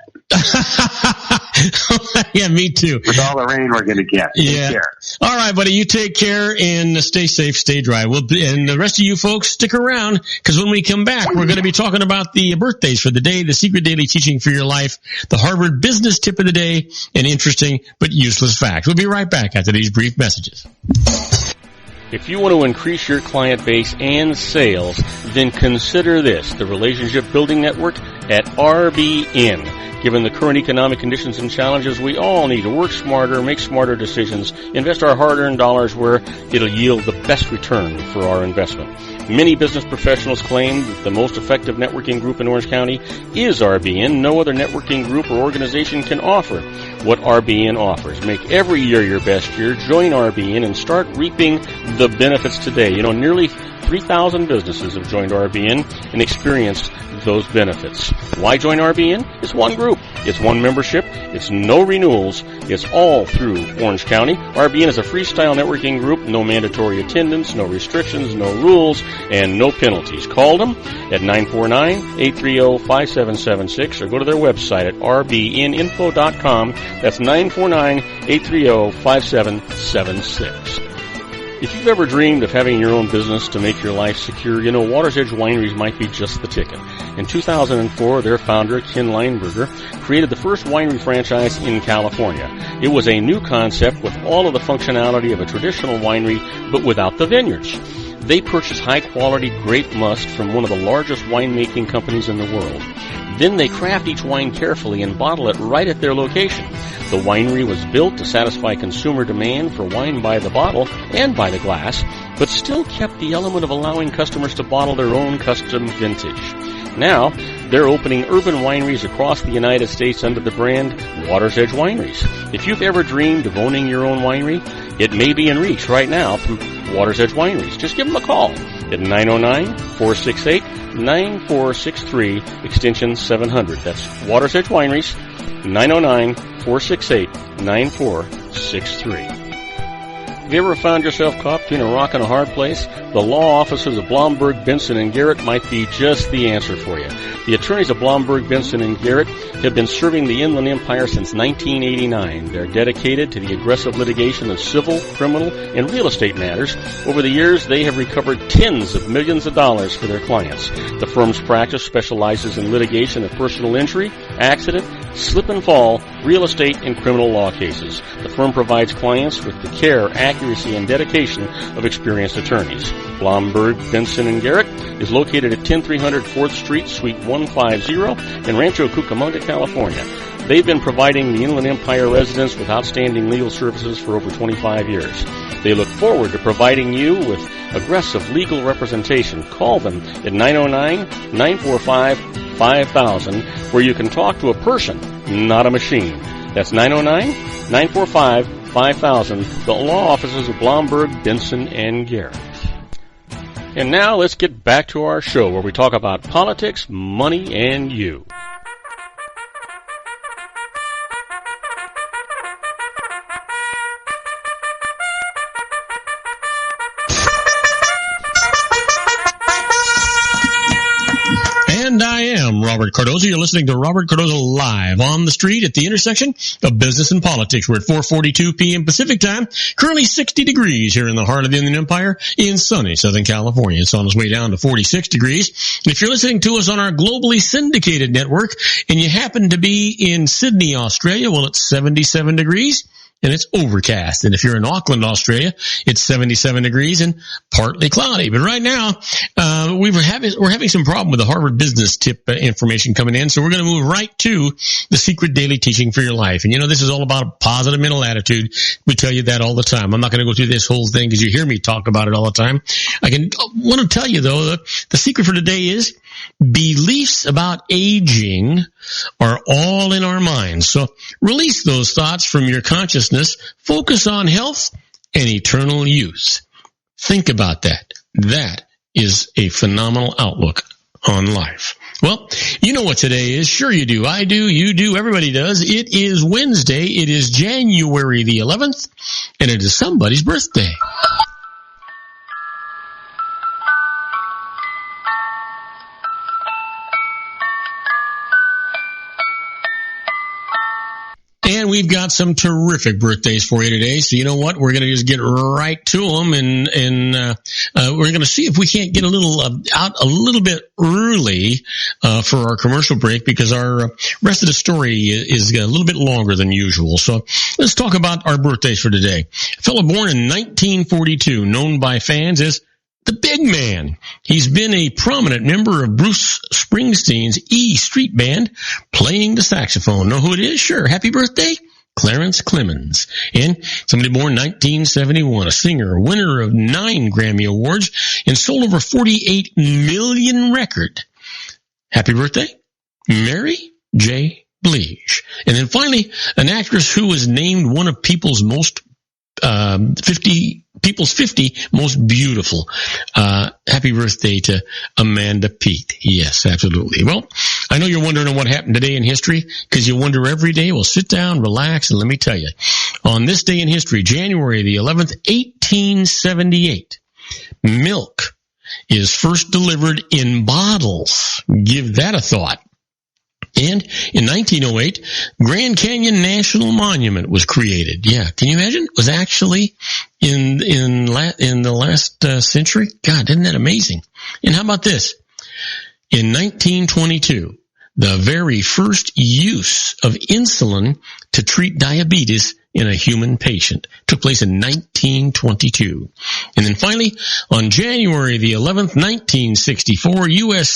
Yeah, me too. With all the rain we're going to get. Yeah. All right, buddy. You take care and stay safe, stay dry. And the rest of you folks, stick around, because when we come back, we're going to be talking about the birthdays for the day, the secret daily teaching for your life, the Harvard business tip of the day, and interesting but useless facts. We'll be right back after these brief messages. If you want to increase your client base and sales, then consider this: the Relationship Building Network at RBN. Given the current economic conditions and challenges, we all need to work smarter, make smarter decisions, invest our hard-earned dollars where it'll yield the best return for our investment. Many business professionals claim that the most effective networking group in Orange County is RBN. No other networking group or organization can offer what RBN offers. Make every year your best year. Join RBN and start reaping the benefits today. Nearly 3,000 businesses have joined RBN and experienced those benefits. Why join RBN? It's one group. It's one membership. It's no renewals. It's all through Orange County. RBN is a freestyle networking group. No mandatory attendance, no restrictions, no rules, and no penalties. Call them at 949-830-5776 or go to their website at rbninfo.com. That's 949-830-5776. If you've ever dreamed of having your own business to make your life secure, Water's Edge Wineries might be just the ticket. In 2004, their founder, Ken Lineberger, created the first winery franchise in California. It was a new concept with all of the functionality of a traditional winery, but without the vineyards. They purchase high-quality grape must from one of the largest winemaking companies in the world. Then they craft each wine carefully and bottle it right at their location. The winery was built to satisfy consumer demand for wine by the bottle and by the glass, but still kept the element of allowing customers to bottle their own custom vintage. Now, they're opening urban wineries across the United States under the brand Water's Edge Wineries. If you've ever dreamed of owning your own winery, it may be in reach right now through Water's Edge Wineries. Just give them a call at 909-468-9463, extension 700. That's Water's Edge Wineries, 909-468-9463. Have you ever found yourself caught between a rock and a hard place? The law offices of Blomberg, Benson, & Garrett might be just the answer for you. The attorneys of Blomberg, Benson, & Garrett have been serving the Inland Empire since 1989. They're dedicated to the aggressive litigation of civil, criminal, and real estate matters. Over the years, they have recovered tens of millions of dollars for their clients. The firm's practice specializes in litigation of personal injury, accident, slip and fall, real estate, and criminal law cases. The firm provides clients with the care, accuracy, and dedication of experienced attorneys. Blomberg, Benson, & Garrett is located at 10300 4th Street, Suite 150 in Rancho Cucamonga, California. They've been providing the Inland Empire residents with outstanding legal services for over 25 years. They look forward to providing you with aggressive legal representation. Call them at 909-945-5000, where you can talk to a person, not a machine. That's 909-945-5000, the law offices of Blomberg, Benson, & Garrett. And now let's get back to our show where we talk about politics, money, and you. And I am Robert Cardoza. You're listening to Robert Cardoza Live on the street at the intersection of business and politics. We're at 4:42 p.m. Pacific time. Currently 60 degrees here in the heart of the Inland Empire in sunny Southern California. It's on its way down to 46 degrees. And if you're listening to us on our globally syndicated network and you happen to be in Sydney, Australia, well, it's 77 degrees. And it's overcast. And if you're in Auckland, Australia, it's 77 degrees and partly cloudy. But right now, we're having some problem with the Harvard Business Tip information coming in. So we're going to move right to the secret daily teaching for your life. And this is all about a positive mental attitude. We tell you that all the time. I'm not going to go through this whole thing because you hear me talk about it all the time. I want to tell you though, the secret for today is beliefs about aging are all in our minds. So release those thoughts from your consciousness. Focus on health and eternal youth. Think about that. That is a phenomenal outlook on life. Well, you know what today is. Sure you do. I do. You do. Everybody does. It is Wednesday. It is January the 11th, and it is somebody's birthday. And we've got some terrific birthdays for you today. So you know what? We're going to just get right to them, and we're going to see if we can't get a little out a little bit early for our commercial break, because our rest of the story is a little bit longer than usual. So let's talk about our birthdays for today. A fellow born in 1942, known by fans as the big man. He's been a prominent member of Bruce Springsteen's E Street Band, playing the saxophone. Know who it is? Sure. Happy birthday, Clarence Clemons. And somebody born 1971, a singer, winner of 9 Grammy Awards, and sold over 48 million records. Happy birthday, Mary J. Blige. And then finally, an actress who was named one of people's 50 most beautiful. Happy birthday to Amanda Peet. Yes, absolutely. Well, I know you're wondering what happened today in history, because you wonder every day. Well, sit down, relax, and let me tell you. On this day in history, January the 11th, 1878, milk is first delivered in bottles. Give that a thought. And in 1908, Grand Canyon National Monument was created. Yeah, can you imagine? It was actually in the last century. God, isn't that amazing? And how about this? In 1922, the very first use of insulin to treat diabetes in a human patient took place in 1922. And then finally, on January the 11th, 1964, U.S.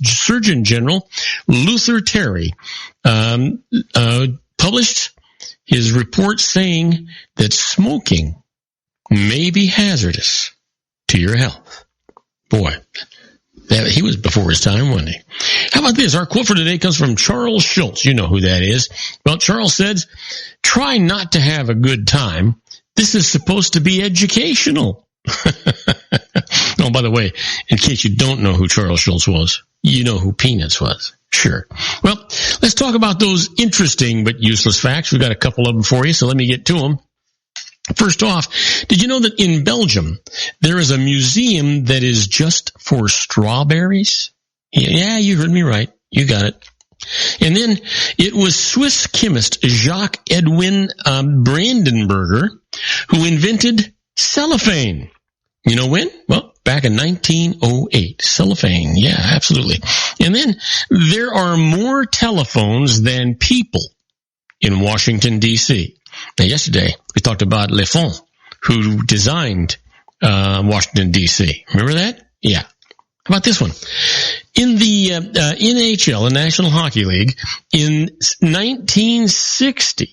Surgeon General Luther Terry published his report saying that smoking may be hazardous to your health. Boy, he was before his time, wasn't he? How about this? Our quote for today comes from Charles Schulz. You know who that is. Well, Charles says, try not to have a good time. This is supposed to be educational. Oh, by the way, in case you don't know who Charles Schulz was, you know who Peanuts was. Sure. Well, let's talk about those interesting but useless facts. We've got a couple of them for you, so let me get to them. First off, did you know that in Belgium, there is a museum that is just for strawberries? Yeah, you heard me right. You got it. And then it was Swiss chemist Jacques Edwin Brandenburger who invented cellophane. You know when? Well, back in 1908. Cellophane. Yeah, absolutely. And then there are more telephones than people in Washington, D.C. Now, yesterday, we talked about Le Fond, who designed Washington, D.C. Remember that? Yeah. How about this one? In the NHL, the National Hockey League, in 1960,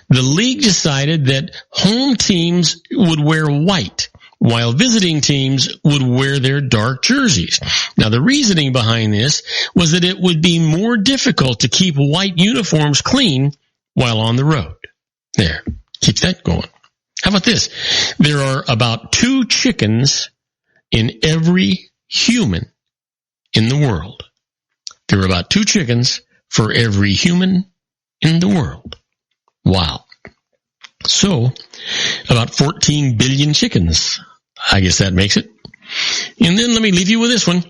the league decided that home teams would wear white, while visiting teams would wear their dark jerseys. Now, the reasoning behind this was that it would be more difficult to keep white uniforms clean while on the road. There. Keep that going. How about this? There are about 2 chickens in every human in the world. There are about 2 chickens for every human in the world. Wow. So, about 14 billion chickens. I guess that makes it. And then let me leave you with this one.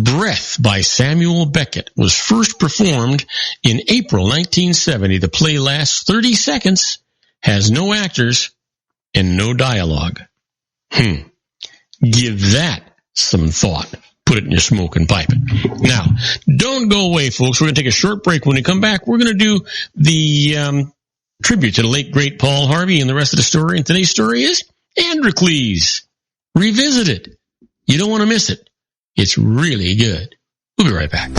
Breath by Samuel Beckett was first performed in April 1970. The play lasts 30 seconds, has no actors, and no dialogue. Give that some thought. Put it in your smoke and pipe it. Now, don't go away, folks. We're going to take a short break. When we come back, we're going to do the tribute to the late, great Paul Harvey and the rest of the story. And today's story is Androcles Revisited. You don't want to miss it. It's really good. We'll be right back.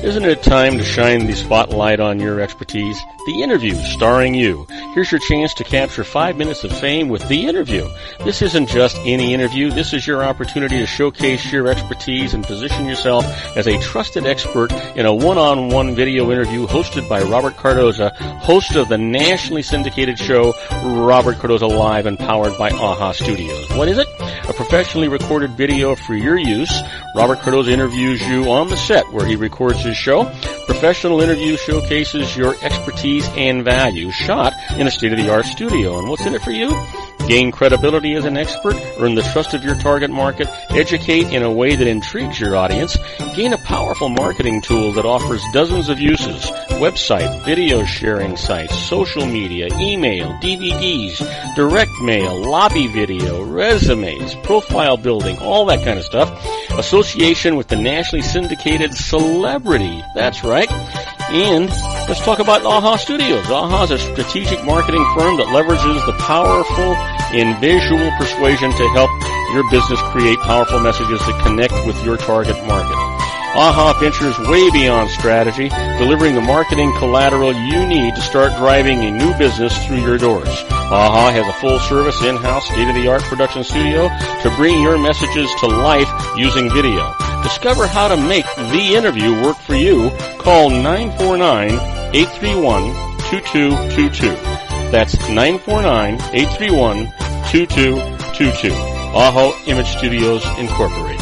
Isn't it time to shine the spotlight on your expertise? The Interview, starring you. Here's your chance to capture 5 minutes of fame with The Interview. This isn't just any interview. This is your opportunity to showcase your expertise and position yourself as a trusted expert in a one-on-one video interview hosted by Robert Cardoza, host of the nationally syndicated show Robert Cardoza Live and powered by AHA Studios. What is it? A professionally recorded video for your use. Robert Cardoza interviews you on the set where he records his show. Professional interview showcases your expertise and value, shot in a state-of-the-art studio. And what's in it for you? Gain credibility as an expert, earn the trust of your target market, educate in a way that intrigues your audience, gain a powerful marketing tool that offers dozens of uses, website, video sharing sites, social media, email, DVDs, direct mail, lobby video, resumes, profile building, all that kind of stuff. Association with the nationally syndicated celebrity. That's right. And let's talk about AHA Studios. AHA is a strategic marketing firm that leverages the powerful in visual persuasion to help your business create powerful messages that connect with your target market. AHA ventures way beyond strategy, delivering the marketing collateral you need to start driving a new business through your doors. AHA has a full-service, in-house, state-of-the-art production studio to bring your messages to life using video. Discover how to make the interview work for you. Call 949-831-2222. That's 949-831-2222. AHA Image Studios Incorporated.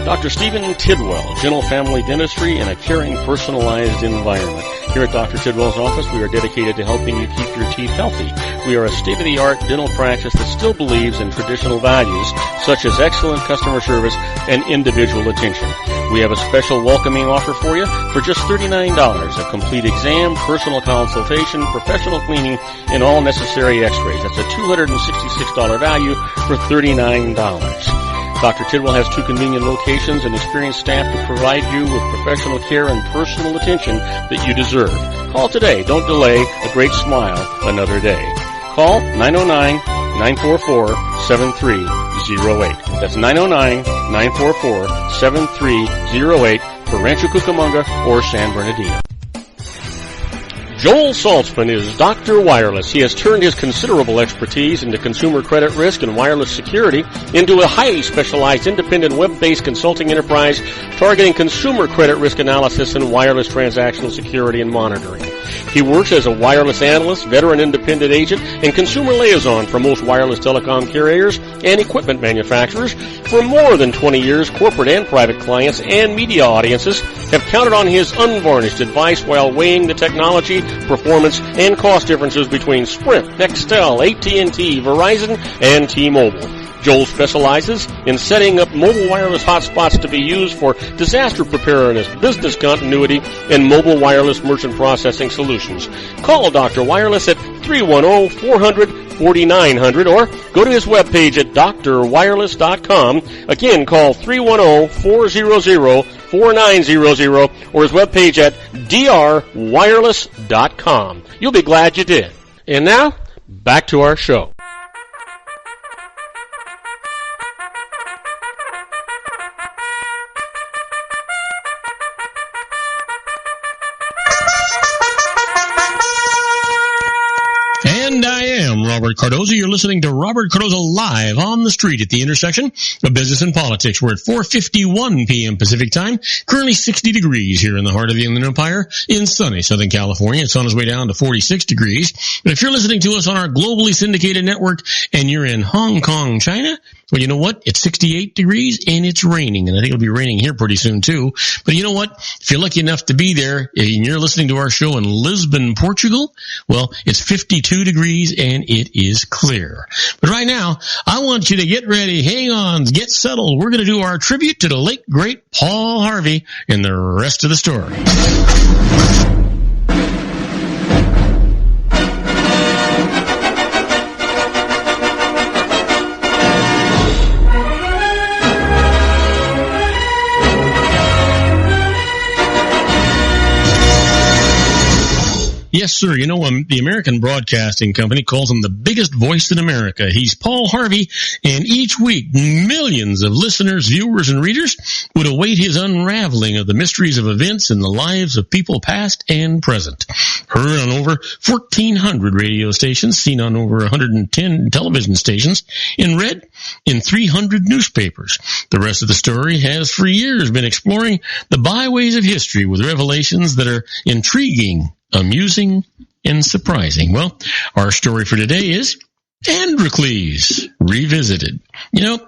Dr. Stephen Tidwell, Gentle Family Dentistry in a caring, personalized environment. Here at Dr. Tidwell's office, we are dedicated to helping you keep your teeth healthy. We are a state-of-the-art dental practice that still believes in traditional values, such as excellent customer service and individual attention. We have a special welcoming offer for you for just $39. A complete exam, personal consultation, professional cleaning, and all necessary x-rays. That's a $266 value for $39. Dr. Tidwell has 2 convenient locations and experienced staff to provide you with professional care and personal attention that you deserve. Call today. Don't delay. A great smile another day. Call 909-944-7308. That's 909-944-7308 for Rancho Cucamonga or San Bernardino. Joel Saltzman is Dr. Wireless. He has turned his considerable expertise into consumer credit risk and wireless security into a highly specialized independent web-based consulting enterprise targeting consumer credit risk analysis and wireless transactional security and monitoring. He works as a wireless analyst, veteran independent agent, and consumer liaison for most wireless telecom carriers and equipment manufacturers. For more than 20 years, corporate and private clients and media audiences have counted on his unvarnished advice while weighing the technology, performance, and cost differences between Sprint, Nextel, AT&T, Verizon, and T-Mobile. Joel specializes in setting up mobile wireless hotspots to be used for disaster preparedness, business continuity, and mobile wireless merchant processing solutions. Call Dr. Wireless at 310-400-4900 or go to his webpage at drwireless.com. Again, call 310-400-4900 or his webpage at drwireless.com. You'll be glad you did. And now, back to our show. And I am Robert Cardoza. You're listening to Robert Cardoza live on the street at the intersection of business and politics. We're at 4:51 p.m. Pacific time. Currently 60 degrees here in the heart of the Inland Empire in sunny Southern California. It's on its way down to 46 degrees. But if you're listening to us on our globally syndicated network and you're in Hong Kong, China, well, you know what? It's 68 degrees and it's raining. And I think it'll be raining here pretty soon too. But you know what? If you're lucky enough to be there and you're listening to our show in Lisbon, Portugal, well, it's 52 degrees and it is clear. But right now, I want you to get ready, hang on, get settled. We're going to do our tribute to the late, great Paul Harvey and the rest of the story. Yes, sir. You know, the American Broadcasting Company calls him the biggest voice in America. He's Paul Harvey, and each week millions of listeners, viewers, and readers would await his unraveling of the mysteries of events in the lives of people past and present. Heard on over 1,400 radio stations, seen on over 110 television stations, and read in 300 newspapers. The rest of the story has for years been exploring the byways of history with revelations that are intriguing, amusing, and surprising. Well, our story for today is Androcles Revisited. You know,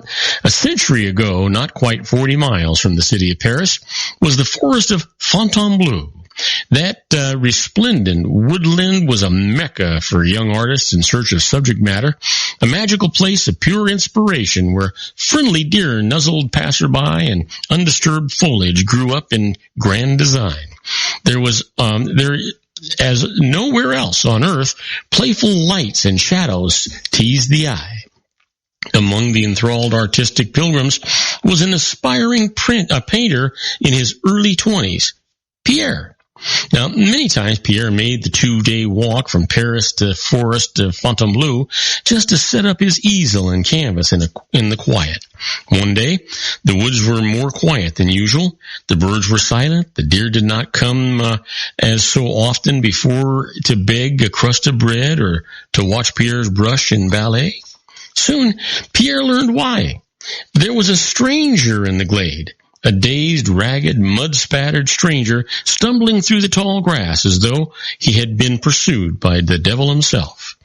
a century ago, not quite 40 miles from the city of Paris, was the forest of Fontainebleau. That resplendent woodland was a mecca for young artists in search of subject matter, a magical place of pure inspiration where friendly deer nuzzled passerby and undisturbed foliage grew up in grand design. There was as nowhere else on earth, playful lights and shadows teased the eye. Among the enthralled artistic pilgrims was an aspiring painter in his early 20s, Pierre. Now, many times Pierre made the 2-day walk from Paris to Forest of Fontainebleau just to set up his easel and canvas in the quiet. One day, the woods were more quiet than usual. The birds were silent. The deer did not come as so often before to beg a crust of bread or to watch Pierre's brush and ballet. Soon, Pierre learned why. There was a stranger in the glade. A dazed, ragged, mud-spattered stranger stumbling through the tall grass as though he had been pursued by the devil himself.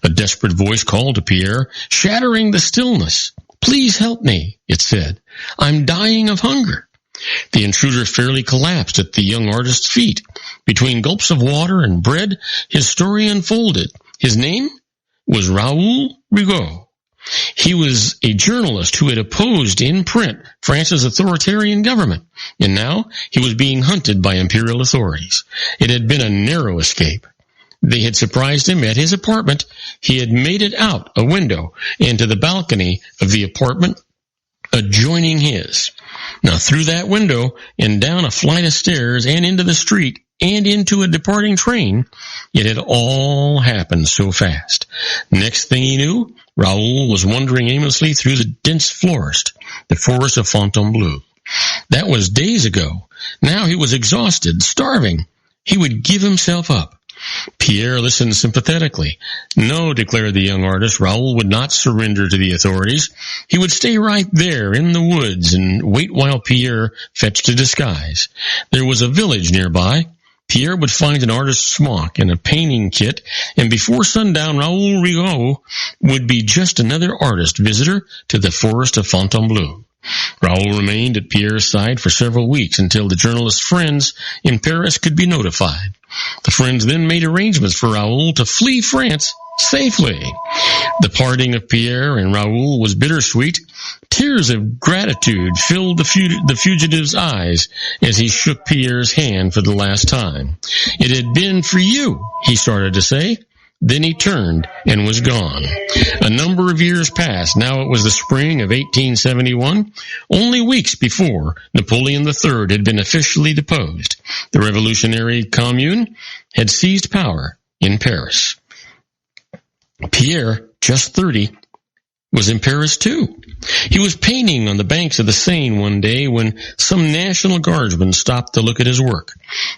A desperate voice called to Pierre, shattering the stillness. "Please help me," it said. "I'm dying of hunger." The intruder fairly collapsed at the young artist's feet. Between gulps of water and bread, his story unfolded. His name was Raoul Rigaud. He was a journalist who had opposed in print France's authoritarian government, and now he was being hunted by imperial authorities. It had been a narrow escape. They had surprised him at his apartment. He had made it out a window into the balcony of the apartment adjoining his. Now, through that window and down a flight of stairs and into the street and into a departing train, it had all happened so fast. Next thing he knew, Raoul was wandering aimlessly through the dense forest, the forest of Fontainebleau. That was days ago. Now he was exhausted, starving. He would give himself up. Pierre listened sympathetically. No, declared the young artist, Raoul would not surrender to the authorities. He would stay right there in the woods and wait while Pierre fetched a disguise. There was a village nearby. Pierre would find an artist's smock and a painting kit, and before sundown, Raoul Rigaud would be just another artist visitor to the forest of Fontainebleau. Raoul remained at Pierre's side for several weeks until the journalist's friends in Paris could be notified. The friends then made arrangements for Raoul to flee France safely. The parting of Pierre and Raoul was bittersweet. Tears of gratitude filled the fugitive's eyes as he shook Pierre's hand for the last time. "It had been for you," he started to say. Then he turned and was gone. A number of years passed. Now it was the spring of 1871. Only weeks before, Napoleon III had been officially deposed. The revolutionary commune had seized power in Paris. Pierre, just 30, was in Paris too. He was painting on the banks of the Seine one day when some National Guardsmen stopped to look at his work.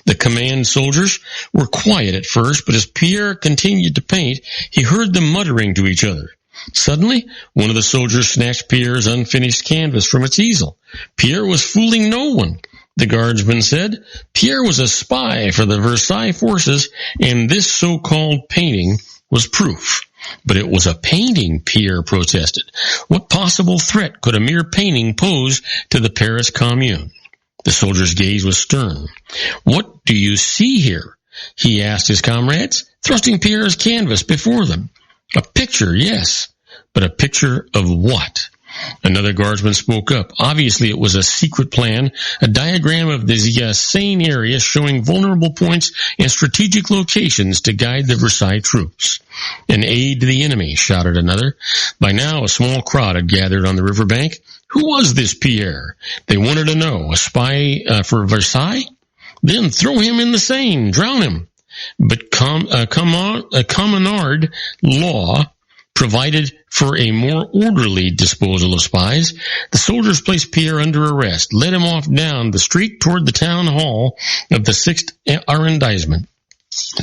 The command soldiers were quiet at first, but as Pierre continued to paint, he heard them muttering to each other. Suddenly, one of the soldiers snatched Pierre's unfinished canvas from its easel. Pierre was fooling no one. The guardsman said Pierre was a spy for the Versailles forces, and this so-called painting was proof. But it was a painting, Pierre protested. What possible threat could a mere painting pose to the Paris Commune? The soldier's gaze was stern. "What do you see here?" he asked his comrades, thrusting Pierre's canvas before them. "A picture, yes, but a picture of what?" Another guardsman spoke up. Obviously, it was a secret plan, a diagram of the Seine area showing vulnerable points and strategic locations to guide the Versailles troops. "An aid to the enemy," shouted another. By now, a small crowd had gathered on the riverbank. Who was this Pierre? They wanted to know. A spy for Versailles? Then throw him in the Seine, drown him. But Communard law provided for a more orderly disposal of spies. The soldiers placed Pierre under arrest, led him off down the street toward the town hall of the 6th arrondissement.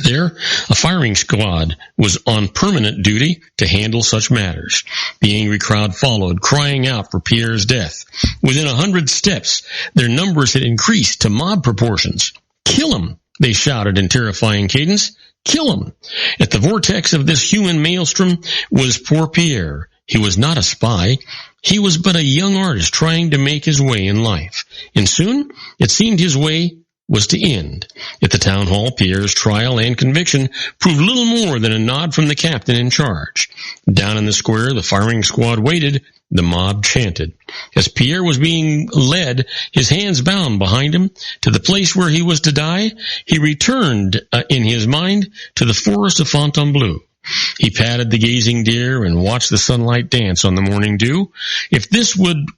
There, a firing squad was on permanent duty to handle such matters. The angry crowd followed, crying out for Pierre's death. Within 100 steps, their numbers had increased to mob proportions. "Kill him!" they shouted in terrifying cadence. "Kill him!" At the vortex of this human maelstrom was poor Pierre. He was not a spy. He was but a young artist trying to make his way in life. And soon, it seemed his way was to end. At the town hall, Pierre's trial and conviction proved little more than a nod from the captain in charge. Down in the square, the firing squad waited. The mob chanted. As Pierre was being led, his hands bound behind him, to the place where he was to die, he returned in his mind to the forest of Fontainebleau. He patted the gazing deer and watched the sunlight dance on the morning dew. If this world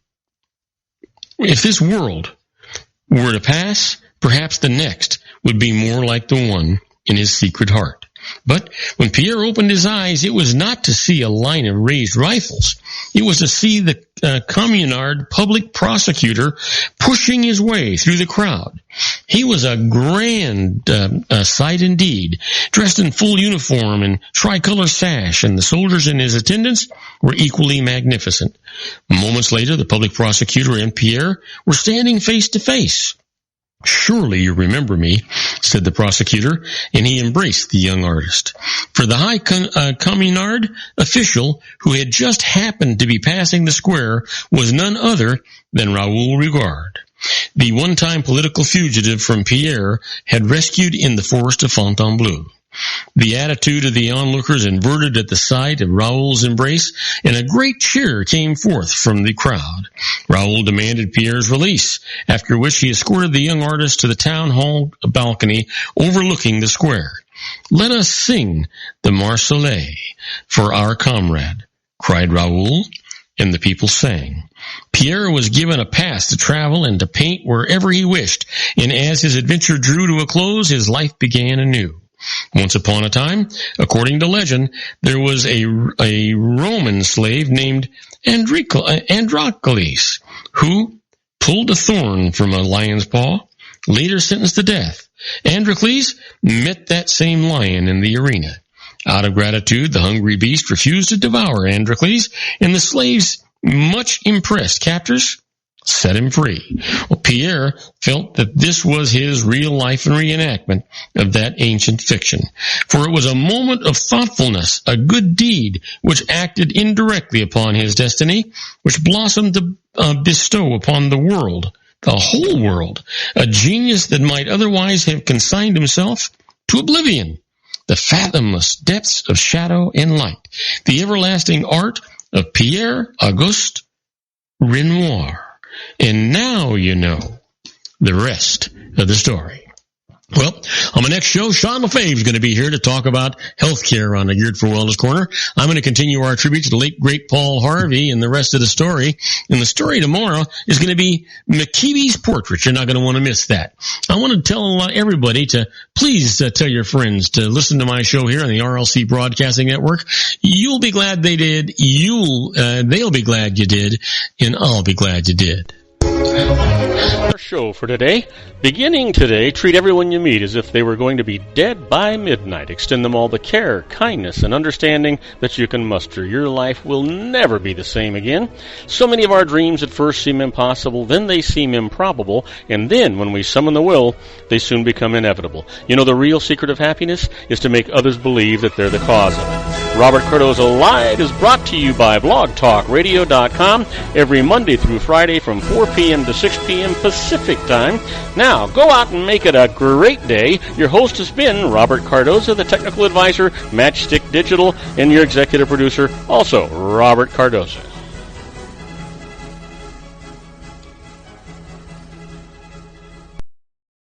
were to pass, perhaps the next would be more like the one in his secret heart. But when Pierre opened his eyes, it was not to see a line of raised rifles. It was to see the communard public prosecutor pushing his way through the crowd. He was a grand sight indeed, dressed in full uniform and tricolor sash, and the soldiers in his attendance were equally magnificent. Moments later, the public prosecutor and Pierre were standing face to face. "Surely you remember me," said the prosecutor, and he embraced the young artist. For the high communard official who had just happened to be passing the square was none other than Raoul Regard, the one-time political fugitive from Pierre had rescued in the forest of Fontainebleau. The attitude of the onlookers inverted at the sight of Raoul's embrace, and a great cheer came forth from the crowd. Raoul demanded Pierre's release, after which he escorted the young artist to the town hall balcony overlooking the square. "Let us sing the Marseillaise for our comrade," cried Raoul, and the people sang. Pierre was given a pass to travel and to paint wherever he wished, and as his adventure drew to a close, his life began anew. Once upon a time, according to legend, there was a Roman slave named Androcles who pulled a thorn from a lion's paw, later sentenced to death. Androcles met that same lion in the arena. Out of gratitude, the hungry beast refused to devour Androcles, and the slave's much impressed captors set him free. Well, Pierre felt that this was his real life reenactment of that ancient fiction. For it was a moment of thoughtfulness, a good deed, which acted indirectly upon his destiny, which blossomed to bestow upon the world, the whole world, a genius that might otherwise have consigned himself to oblivion. The fathomless depths of shadow and light, the everlasting art of Pierre Auguste Renoir. And now you know the rest of the story. Well, on my next show, Sean LaFave is going to be here to talk about healthcare on the Geared for Wellness Corner. I'm going to continue our tribute to the late, great Paul Harvey and the rest of the story. And the story tomorrow is going to be McKeeby's portrait. You're not going to want to miss that. I want to tell everybody to please tell your friends to listen to my show here on the RLC Broadcasting Network. You'll be glad they did. They'll be glad you did. And I'll be glad you did. Our show for today. Beginning today, treat everyone you meet as if they were going to be dead by midnight. Extend them all the care, kindness, and understanding that you can muster. Your life will never be the same again. So many of our dreams at first seem impossible, then they seem improbable, and then when we summon the will, they soon become inevitable. You know, the real secret of happiness is to make others believe that they're the cause of it. Robert Cardoza Live is brought to you by blogtalkradio.com every Monday through Friday from 4 p.m. to 6 p.m. Pacific Time. Now, go out and make it a great day. Your host has been Robert Cardoza, the technical advisor, Matchstick Digital, and your executive producer, also Robert Cardoza.